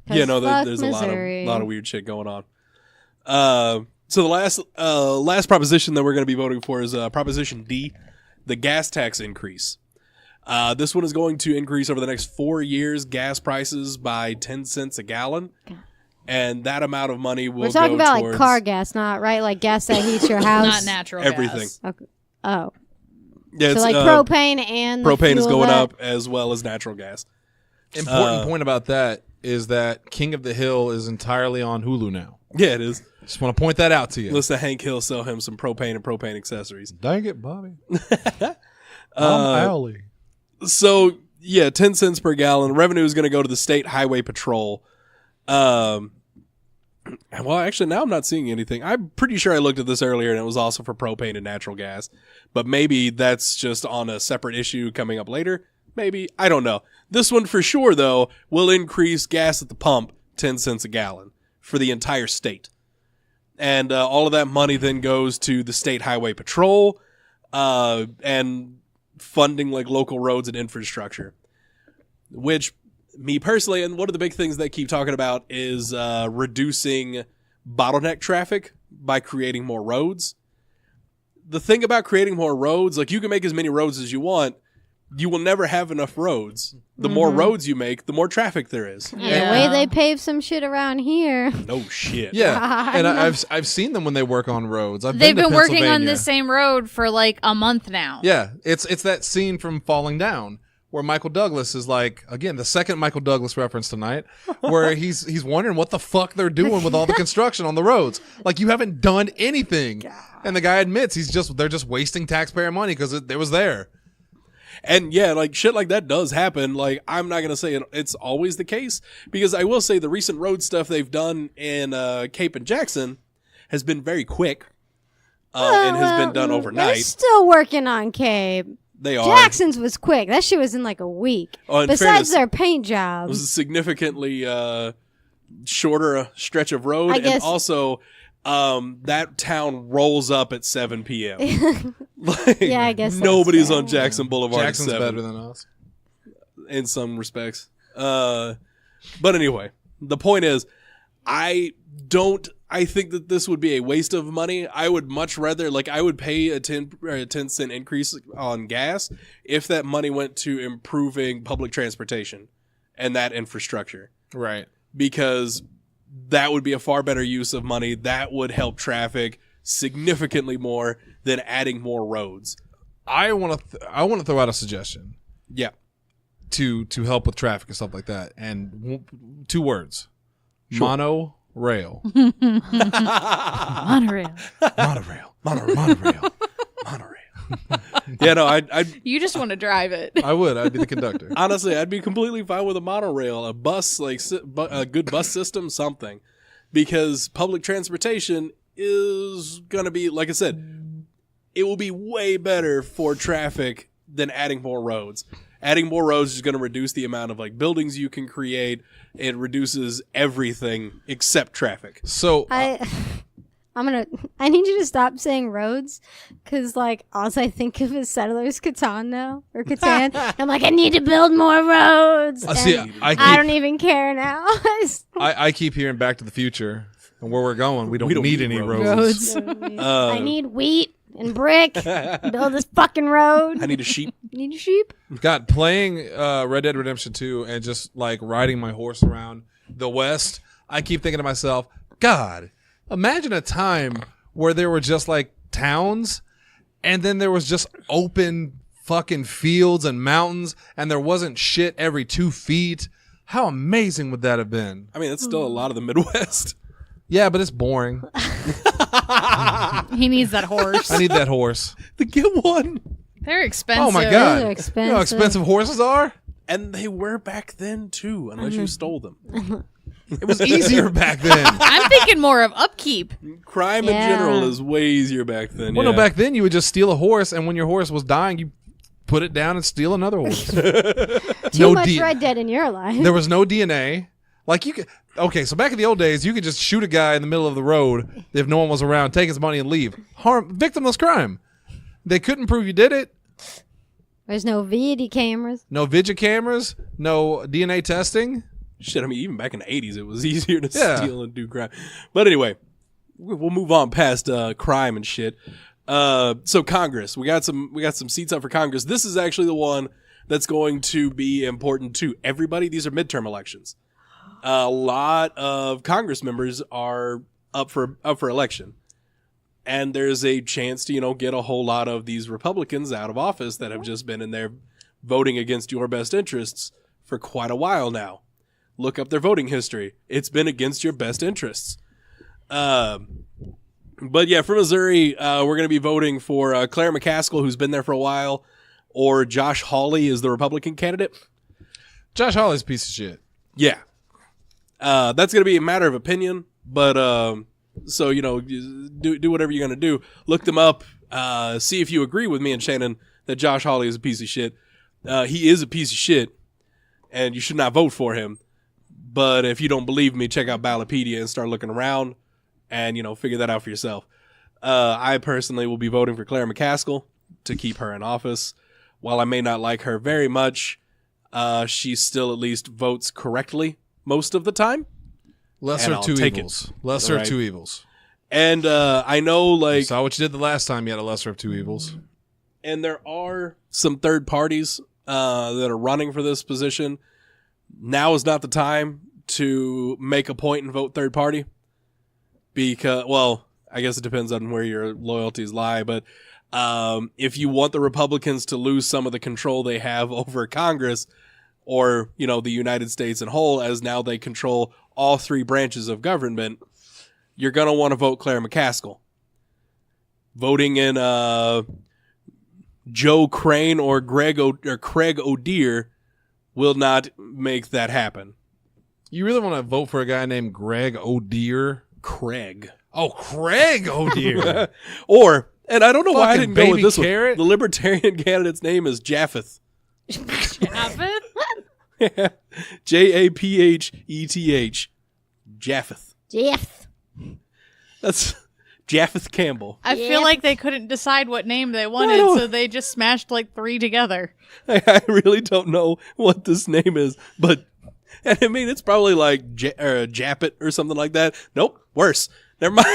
Yeah, no, Fuck there's Missouri. a lot of weird shit going on. So the last proposition that we're going to be voting for is Proposition D, the gas tax increase. This one is going to increase over the next 4 years gas prices by 10 cents a gallon. And that amount of money will We're talking go about towards like car gas, not right? Like gas that heats your house. Not natural everything. gas. Okay. Oh, Yeah, so like propane and the propane is fuel going that- up as well as natural gas. Important point about that is that King of the Hill is entirely on Hulu now. Yeah, it is. Just want to point that out to you. Listen, Hank Hill sell him some propane and propane accessories. Dang it, Bobby. I'm Owly. So, yeah, 10 cents per gallon. Revenue is going to go to the State Highway Patrol. Well, actually, now I'm not seeing anything. I'm pretty sure I looked at this earlier, and it was also for propane and natural gas. But maybe that's just on a separate issue coming up later. Maybe. I don't know. This one for sure, though, will increase gas at the pump 10 cents a gallon for the entire state. And all of that money then goes to the State Highway Patrol and funding like local roads and infrastructure. Which, me personally, and one of the big things they keep talking about is reducing bottleneck traffic by creating more roads. The thing about creating more roads, like you can make as many roads as you want, you will never have enough roads. The more roads you make, the more traffic there is. Yeah. The way they pave some shit around here. No shit. Yeah, and I've seen them when they work on roads. They've been working on Pennsylvania. this same road for like a month now. Yeah, it's that scene from Falling Down where Michael Douglas is like, again, the second Michael Douglas reference tonight, where he's wondering what the fuck they're doing with all the construction on the roads. Like, you haven't done anything. And the guy admits they're just wasting taxpayer money because it was there. And yeah, like shit like that does happen. Like, I'm not going to say it's always the case, because I will say the recent road stuff they've done in Cape and Jackson has been very quick and has been done They're overnight. still working on Cape. They are. Jackson's was quick. That shit was in like a week. Oh, in Besides fairness, their paint it was a jobs. significantly shorter stretch of road. I And guess- also, that town rolls up at 7 p.m. Like, Yeah, I guess that's nobody's fair. on Jackson Boulevard Jackson's at 7 better than us. in some respects. But anyway, the point is, I think that this would be a waste of money. I would much rather, like, I would pay a 10 cent increase on gas if that money went to improving public transportation and that infrastructure, Right. because that would be a far better use of money. That would help traffic significantly more than adding more roads. I want to throw out a suggestion Yeah. to help with traffic and stuff like that. And 2 words. Sure. Monorail. Monorail. Monorail. Monorail. Monorail. Yeah, no, I'd You just want to drive it. I would. I'd be the conductor. honestly, I'd be completely fine with a monorail, a bus, like a good bus system, something, because public transportation is gonna be, like I said, it will be way better for traffic than adding more roads. Adding more roads is going to reduce the amount of like buildings you can create. It reduces everything except traffic. So I need you to stop saying roads, because like all I think of is Settlers Catan now, or Catan. I'm like, I need to build more roads. see, And I I don't even care now. I keep hearing Back to the Future, and where we're going, we don't need any Roads. roads. I need wheat and brick. Build this fucking road. I need a sheep. Need a sheep. God, playing Red Dead Redemption 2 and just like riding my horse around the West, I keep thinking to myself, God, imagine a time where there were just like towns and then there was just open fucking fields and mountains and there wasn't shit every 2 feet. How amazing would that have been? I mean, that's still a lot of the Midwest. Yeah, but it's boring. He needs that horse. I need that horse. To get one. They're expensive. Oh my Those god! are You know how expensive horses are? And they were back then, too, unless you stole them. It was easier back then. I'm thinking more of upkeep. Crime Yeah. in general is way easier back then. Well, yeah. no, back then you would just steal a horse, and when your horse was dying, you put it down and steal another horse. Too much Red Dead in your life. There was no DNA. Like you could. Okay, so back in the old days, you could just shoot a guy in the middle of the road if no one was around, take his money, and leave. Victimless crime. They couldn't prove you did it. There's no video cameras. No video cameras. No DNA testing. Shit, I mean, even back in the 80s, it was easier to Yeah. steal and do crime. But anyway, we'll move on past crime and shit. So Congress, we got some seats up for Congress. This is actually the one that's going to be important to everybody. These are midterm elections. A lot of Congress members are up for election. And there's a chance to, get a whole lot of these Republicans out of office that have just been in there voting against your best interests for quite a while now. Look up their voting history. It's been against your best interests. But yeah, for Missouri, we're going to be voting for Claire McCaskill, who's been there for a while, or Josh Hawley is the Republican candidate. Josh Hawley's a piece of shit. Yeah. That's going to be a matter of opinion, but so, do whatever you're going to do. Look them up, see if you agree with me and Shannon that Josh Hawley is a piece of shit. He is a piece of shit, and you should not vote for him. But if you don't believe me, check out Ballotpedia and start looking around and, figure that out for yourself. I personally will be voting for Claire McCaskill to keep her in office. While I may not like her very much, she still at least votes correctly most of the time. Lesser And I'll two take it. evils. Lesser Right. two evils. And I know, You saw what you did the last time you had a lesser of two evils. and there are some third parties that are running for this position. Now is not the time to make a point and vote third party because, well, I guess it depends on where your loyalties lie. But if you want the Republicans to lose some of the control they have over Congress or, the United States in whole, as now they control all three branches of government, you're going to want to vote Claire McCaskill. Voting in Joe Crane or Craig O'Dear will not make that happen. You really want to vote for a guy named Greg O'Dear? Craig. Oh, Craig O'Dear. And I don't know why I Fucking didn't go with baby this carrot? one. The Libertarian candidate's name is Japheth. Japheth? Japheth. Japheth. Jeff. That's Japheth Campbell. I feel like they couldn't decide what name they wanted, don't- so they just smashed like three together. I really don't know what this name is, but and I mean it's probably like Japet or something like that. Nope, worse. Never mind.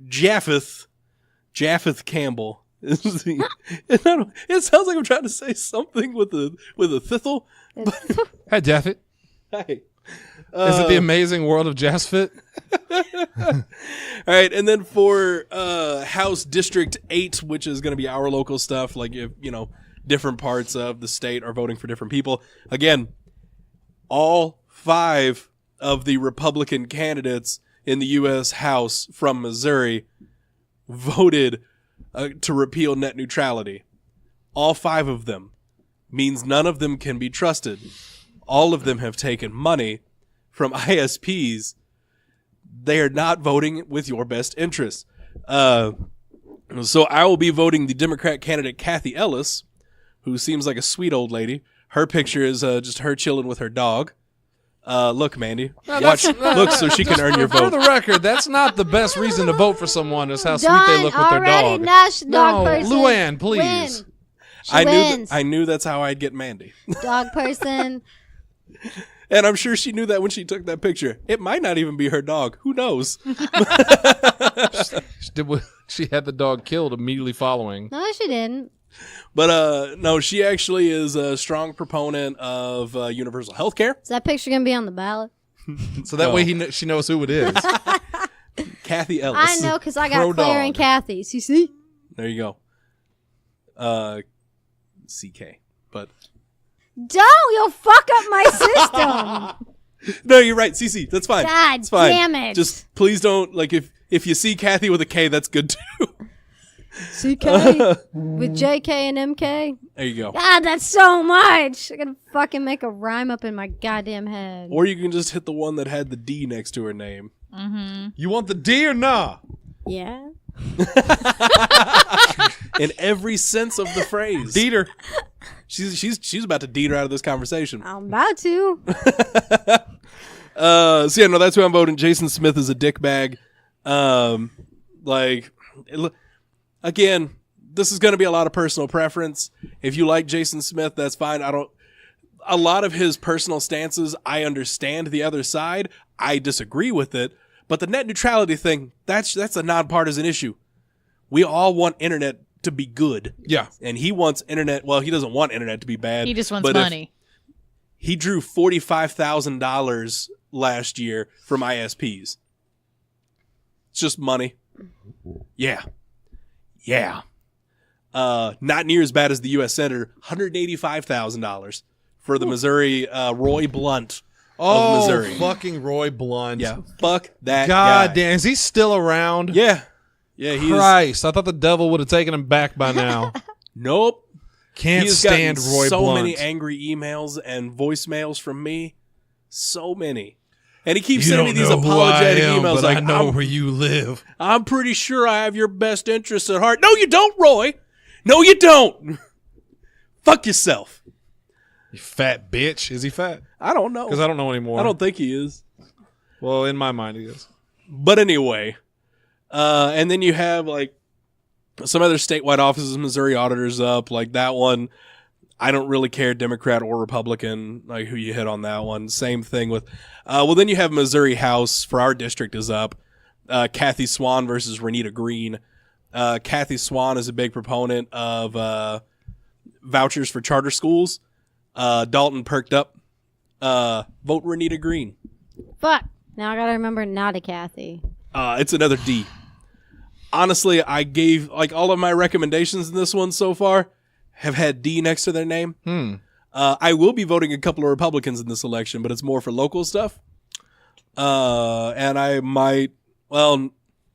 Japheth Campbell. It sounds like I'm trying to say something with a thistle. Hi, Japheth. Hey. Is it the amazing world of Japheth? All right, and then for House District 8, which is going to be our local stuff, like if different parts of the state are voting for different people. Again, all 5 of the Republican candidates in the U.S. House from Missouri voted to repeal net neutrality. All 5 of them means none of them can be trusted. All of them have taken money from ISPs. They are not voting with your best interests. So I will be voting the Democrat candidate Kathy Ellis, who seems like a sweet old lady. Her picture is just her chilling with her dog. Look, Mandy. Look so she can earn your For vote. the record, that's not the best reason to vote for someone is how sweet Done they look with their already. dog. Now she's dog No, person. Luann, please. Win. She wins. I knew that's how I'd get Mandy. Dog person. And I'm sure she knew that when she took that picture. It might not even be her dog. Who knows? She had the dog killed immediately following. No, she didn't. But no, she actually is a strong proponent of universal health care. Is that picture gonna be on the ballot? So that way she knows who it is. Kathy Ellis. I know because I got Pro Claire dog. and Kathy's. You see? There you go. CK. but Don't! You'll fuck up my system. no, you're right, Cece. That's fine. God it's fine. damn it. Just please don't like if you see Kathy with a K, that's good too. CK with JK and MK. There you go. God, that's so much. I gotta fucking make a rhyme up in my goddamn head. Or you can just hit the one that had the D next to her name. You want the D or nah? Yeah. In every sense of the phrase. Dieter. She's about to deet her out of this conversation. I'm about to. So yeah, no, that's who I'm voting. Jason Smith is a dickbag. Again, this is going to be a lot of personal preference. If you like Jason Smith, that's fine. A lot of his personal stances, I understand the other side. I disagree with it. But the net neutrality thing, that's a nonpartisan issue. We all want internet to be good. Yeah. And he wants internet. Well, he doesn't want internet to be bad. He just wants but money. He drew $45,000 last year from ISPs. It's just money. Yeah. Yeah. Not near as bad as the U.S. Senator. $185,000 for the Missouri Roy Blunt of Missouri. Fucking Roy Blunt. Yeah. Fuck that God guy. damn. Is he still around? Yeah. Yeah, he is. Christ. I thought the devil would have taken him back by now. Nope. Can't He has stand gotten Roy so Blunt. many angry emails and voicemails from me. So many. And he keeps You sending me don't these know who apologetic I am, emails but like, I know where you live. I'm pretty sure I have your best interests at heart. No, you don't, Roy. No, you don't. Fuck yourself. You fat bitch. Is he fat? I don't know. Because I don't know anymore. I don't think he is. Well, in my mind, he is. But anyway, and then you have like some other statewide offices, Missouri auditors up, like that one. I don't really care, Democrat or Republican, like who you hit on that one. Same thing with, well, then you have Missouri House for our district is up. Kathy Swan versus Renita Green. Kathy Swan is a big proponent of vouchers for charter schools. Dalton perked up. Vote Renita Green. Fuck. Now I gotta remember not a Kathy. It's another D. Honestly, I gave like all of my recommendations in this one so far have had D next to their name. I will be voting a couple of Republicans in this election, but it's more for local stuff. And I might, well,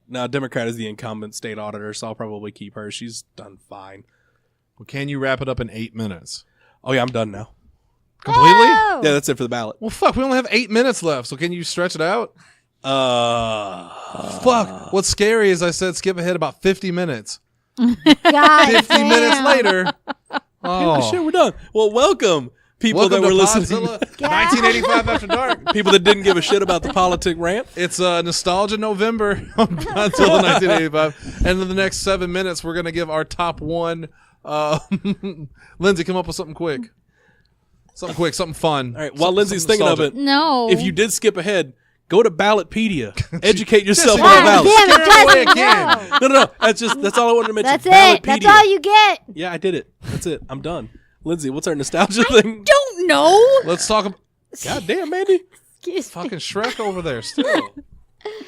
now Democrat is the incumbent state auditor, so I'll probably keep her. She's done fine. Well, can you wrap it up in 8 minutes? Oh yeah, I'm done now. Completely? Oh! Yeah, that's it for the ballot. Well, fuck. We only have 8 minutes left, so can you stretch it out? Fuck. What's scary is I said skip ahead about 50 minutes. God 50 damn. minutes later. Oh. Shit, we're done. Well, welcome people Welcome that were to listening. Podzilla 1985 After Dark. People that didn't give a shit about the politic rant. It's Nostalgia November on Podzilla 1985. And in the next 7 minutes, we're going to give our top one. Lindsay, come up with something quick. Something quick, something fun. All right, while Lindsay's thinking of it, No. if you did skip ahead, go to Ballotpedia. Educate yourself on God the God ballot. damn it, Scare away Justin, again. no. No. That's all I wanted to mention. That's it. That's all you get. Yeah, I did it. That's it. I'm done. Lindsay, what's our nostalgia thing? don't know. Let's talk about God damn, Mandy. Excuse me. fucking Shrek over there still.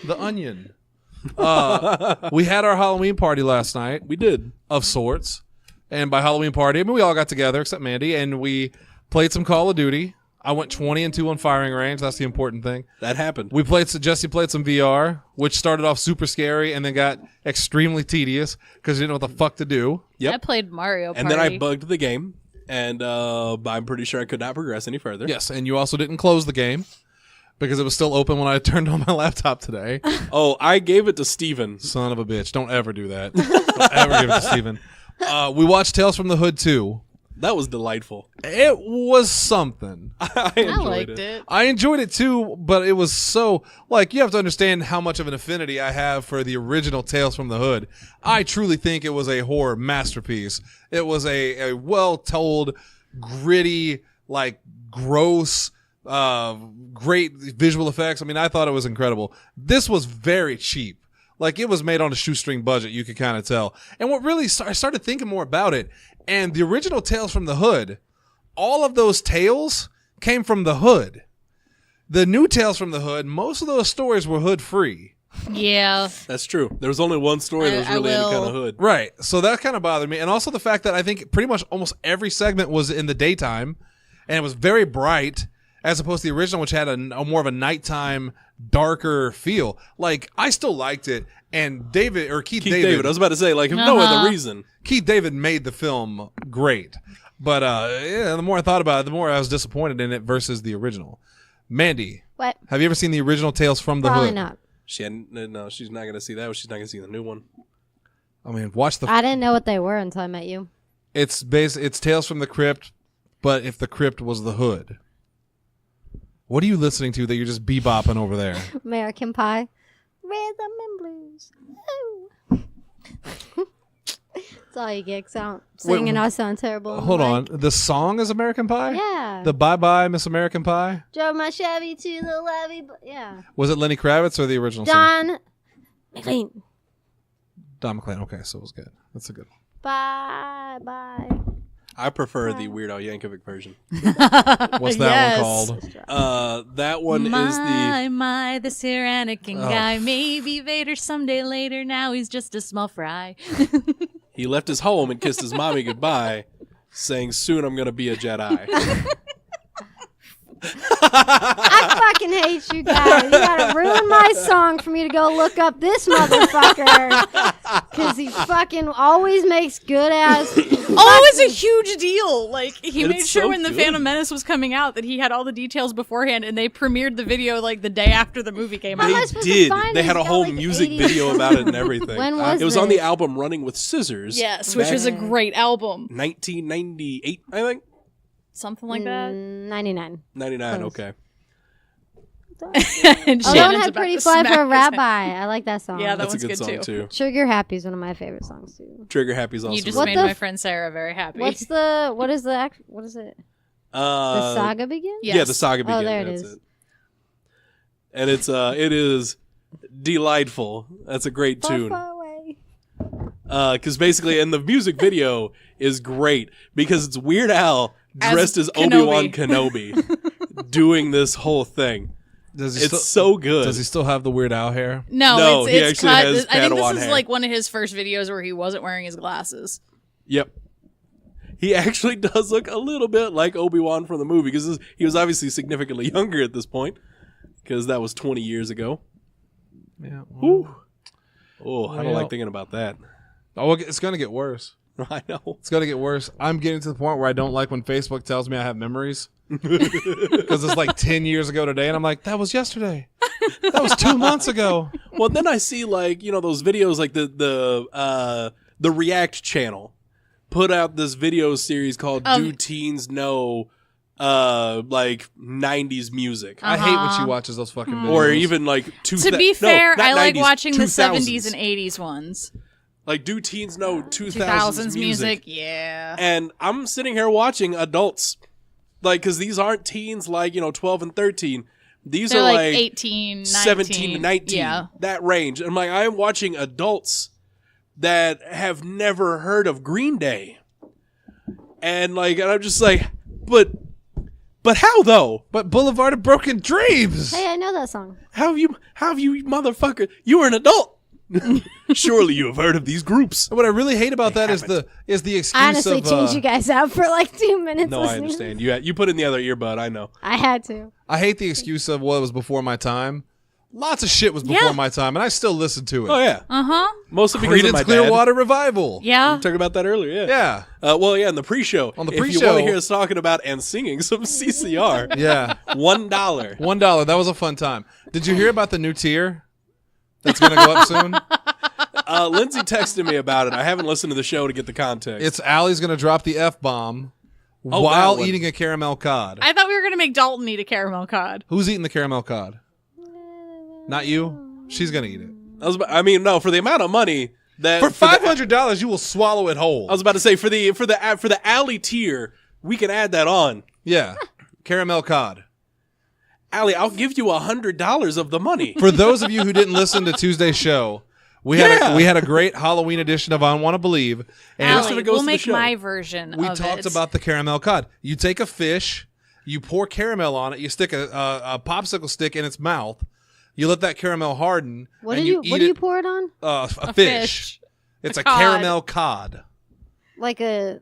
The Onion. We had our Halloween party last night. We did. Of sorts. And by Halloween party, I mean, we all got together except Mandy, and we played some Call of Duty. I went 20-2 on firing range. That's the important thing. That happened. Jesse played some VR, which started off super scary and then got extremely tedious because you didn't know what the fuck to do. Yep. I played Mario Party. And then I bugged the game, and I'm pretty sure I could not progress any further. Yes, and you also didn't close the game because it was still open when I turned on my laptop today. Oh, I gave it to Steven. Son of a bitch. Don't ever do that. Don't ever give it to Steven. We watched Tales from the Hood 2. That was delightful. It was something. I I enjoyed liked it. I enjoyed it too, but it was so, like, you have to understand how much of an affinity I have for the original Tales from the Hood. I truly think it was a horror masterpiece. It was a well-told, gritty, like, gross, great visual effects. I mean, I thought it was incredible. This was very cheap. Like, it was made on a shoestring budget, you could kind of tell. And what really, I started thinking more about it, and the original Tales from the Hood, all of those tales came from the Hood. The new Tales from the Hood, most of those stories were hood free. Yeah. That's true. There was only one story that was I really any kind will. of hood. Right. So that kind of bothered me. And also the fact that I think pretty much almost every segment was in the daytime and it was very bright as opposed to the original, which had a more of a nighttime, darker feel. Like, I still liked it. And Keith David, I was about to say, like, if no other reason. Keith David made the film great. But yeah, the more I thought about it, the more I was disappointed in it versus the original. Mandy, What? have you ever seen the original Tales from the Probably Hood? not. No, she's not going to see that. She's not going to see the new one. I mean, watch the. I didn't know what they were until I met you. It's Tales from the Crypt, but if the crypt was the hood. What are you listening to that you're just bebopping over there? American Pie. Rhythm and blues. Ooh. That's all you get. 'Cause I don't sing and I sound terrible. Hold on. The song is American Pie? Yeah. The Bye Bye Miss American Pie? Drove my Chevy to the levee. Yeah. Was it Lenny Kravitz or the original singer? Don McLean. Don McLean. Okay, so it was good. That's a good one. Bye. Bye. I prefer the Weird Al Yankovic version. What's that Yes. one called? That one is the... My, this here Anakin guy. Maybe Vader someday later. Now he's just a small fry. He left his home and kissed his mommy goodbye, saying, soon I'm going to be a Jedi. I fucking hate you guys. You gotta ruin my song for me to go look up this motherfucker. Because he fucking always makes good ass. Oh, it was a huge deal. Like, he It's made sure so when The good. Phantom Menace was coming out that he had all the details beforehand, and they premiered the video like the day after the movie came How am I out. supposed to Did. find They it? had a It's got, whole like, music 80 video about it and everything. When was It was on the this? album Running with Scissors. Yes, which back was a great album. 1998, I think. Something like that. 99. 99, Close. okay. And Alone Shannon's had about Pretty to Fly smack for a his rabbi. head. I like that song. Yeah, that That's a one's good good song, too. Trigger Happy is one of my favorite songs too. Trigger Happy's also You just What made great. the my f- friend Sarah very happy. What is it? The Saga Begins? Yes. Yeah, the saga begins. Oh, there it That's is. it. And it is delightful. That's a great Far, tune. far away. Because basically, and the music video is great because it's Weird Al dressed as Kenobi. Obi-Wan Kenobi doing this whole thing. Does he It's so good. Does he still have the Weird Al hair? No, No, he it's actually cut. has I think Padawan this is hair. like one of his first videos where he wasn't wearing his glasses. Yep. He actually does look a little bit like Obi-Wan from the movie because he was obviously significantly younger at this point because that was 20 years ago. Yeah. Whew. Oh, I don't Well. like thinking about that. Oh, it's going to get worse. I know. It's going to get worse. I'm getting to the point where I don't like when Facebook tells me I have memories. Because it's like 10 years ago today, and I'm like, that was yesterday. That was 2 months ago. Well, then I see like those videos like the React channel put out this video series called "Do Teens Know?" Like 90s music, I hate when she watches those fucking videos. or even like To be fair, not I like 90s, watching the 2000s. 70s and 80s ones. Like, do teens know 2000s 2000s music? music, yeah. And I'm sitting here watching adults, like, because these aren't teens like 12 and 13. These They're are like 18, 19. 17 to 19, Yeah. that range. And I'm like, I'm watching adults that have never heard of Green Day. And I'm just like, but how though? But Boulevard of Broken Dreams. Hey, I know that song. How have you motherfucker? You were an adult. Surely you have heard of these groups. What I really hate about that is haven't. the excuse I honestly of tuned you guys out for like 2 minutes. No, I listening. understand. You put in the other earbud. I know. I had to. I hate the excuse of well, it was before my time. Lots of shit was before Yeah. my time, and I still listen to it. Oh yeah, Uh-huh. mostly because of Creedence my Clearwater Revival. Yeah. dad. Talking about that earlier. Yeah. Well, yeah, in the pre-show. On the if you pre-show- want to hear us talking about and singing some CCR, Yeah. $1. $1. That was a fun time. Did you hear about the new tier that's going to go up soon? Lindsay texted me about it. I haven't listened to the show to get the context. It's Allie's going to drop the F-bomb Oh, while that one. eating a caramel cod. I thought we were going to make Dalton eat a caramel cod. Who's eating the caramel cod? Not you? She's going to eat it. No, for the amount of money that For $500, you will swallow it whole. I was about to say for the Allie tier, we can add that on. Yeah. Caramel cod. Allie, I'll give you $100 of the money. For those of you who didn't listen to Tuesday's show, we had a great Halloween edition of I Want to Believe. And Allie, Allie, goes we'll to the make show. my version we of talked it. about the caramel cod. You take a fish, you pour caramel on it, you stick a popsicle stick in its mouth, You let that caramel harden. What and do you eat What do you pour it on? A fish. It's a cod. caramel cod. Like a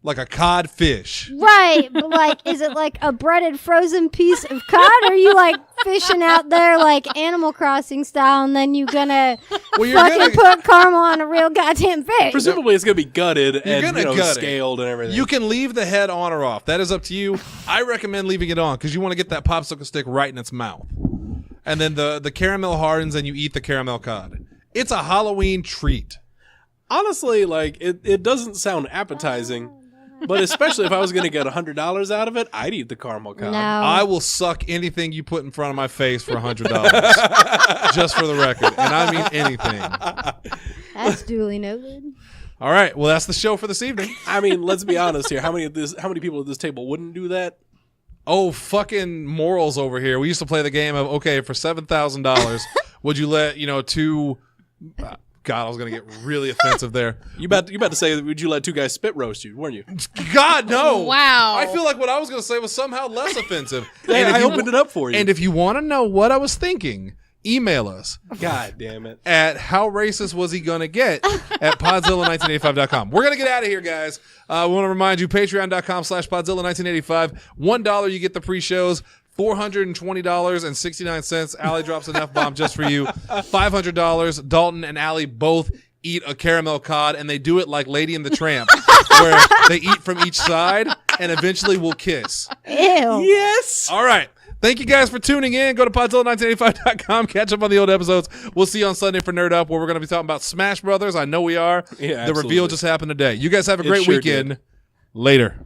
Like a cod fish. right, but like, is it like a breaded frozen piece of cod, or are you like fishing out there like Animal Crossing style, and then you gonna fucking put caramel on a real goddamn fish? Presumably, it's gonna be gutted and gonna gut it. scaled and everything. You can leave the head on or off. That is up to you. I recommend leaving it on because you want to get that popsicle stick right in its mouth. And then the caramel hardens and you eat the caramel cod. It's a Halloween treat. Honestly, like it doesn't sound appetizing, but especially if I was gonna get $100 out of it, I'd eat the caramel cod. No. I will suck anything you put in front of my face for $100. Just for the record. And I mean anything. That's duly noted. All right. Well, that's the show for this evening. I mean, let's be honest here. How many people at this table wouldn't do that? Oh, fucking morals over here. We used to play the game of, okay, for $7,000, would you let, two... God, I was going to get really offensive there. You about to say, would you let two guys spit roast you, weren't you? God, no. Wow. I feel like what I was going to say was somehow less offensive. Hey, And if I you- opened it up for you. And if you want to know what I was thinking, email us God damn it. at how racist was he going to get at Podzilla1985.com. We're going to get out of here, guys. We want to remind you, patreon.com/Podzilla1985. $1, you get the pre-shows. $420.69. Allie drops an F-bomb just for you. $500. Dalton and Allie both eat a caramel cod, and they do it like Lady and the Tramp, where they eat from each side and eventually will kiss. Ew. Yes. All right. Thank you guys for tuning in. Go to Podzilla1985.com. Catch up on the old episodes. We'll see you on Sunday for Nerd Up, where we're going to be talking about Smash Brothers. I know we are. Yeah, The reveal absolutely. just happened today. You guys have a great sure weekend. did. Later.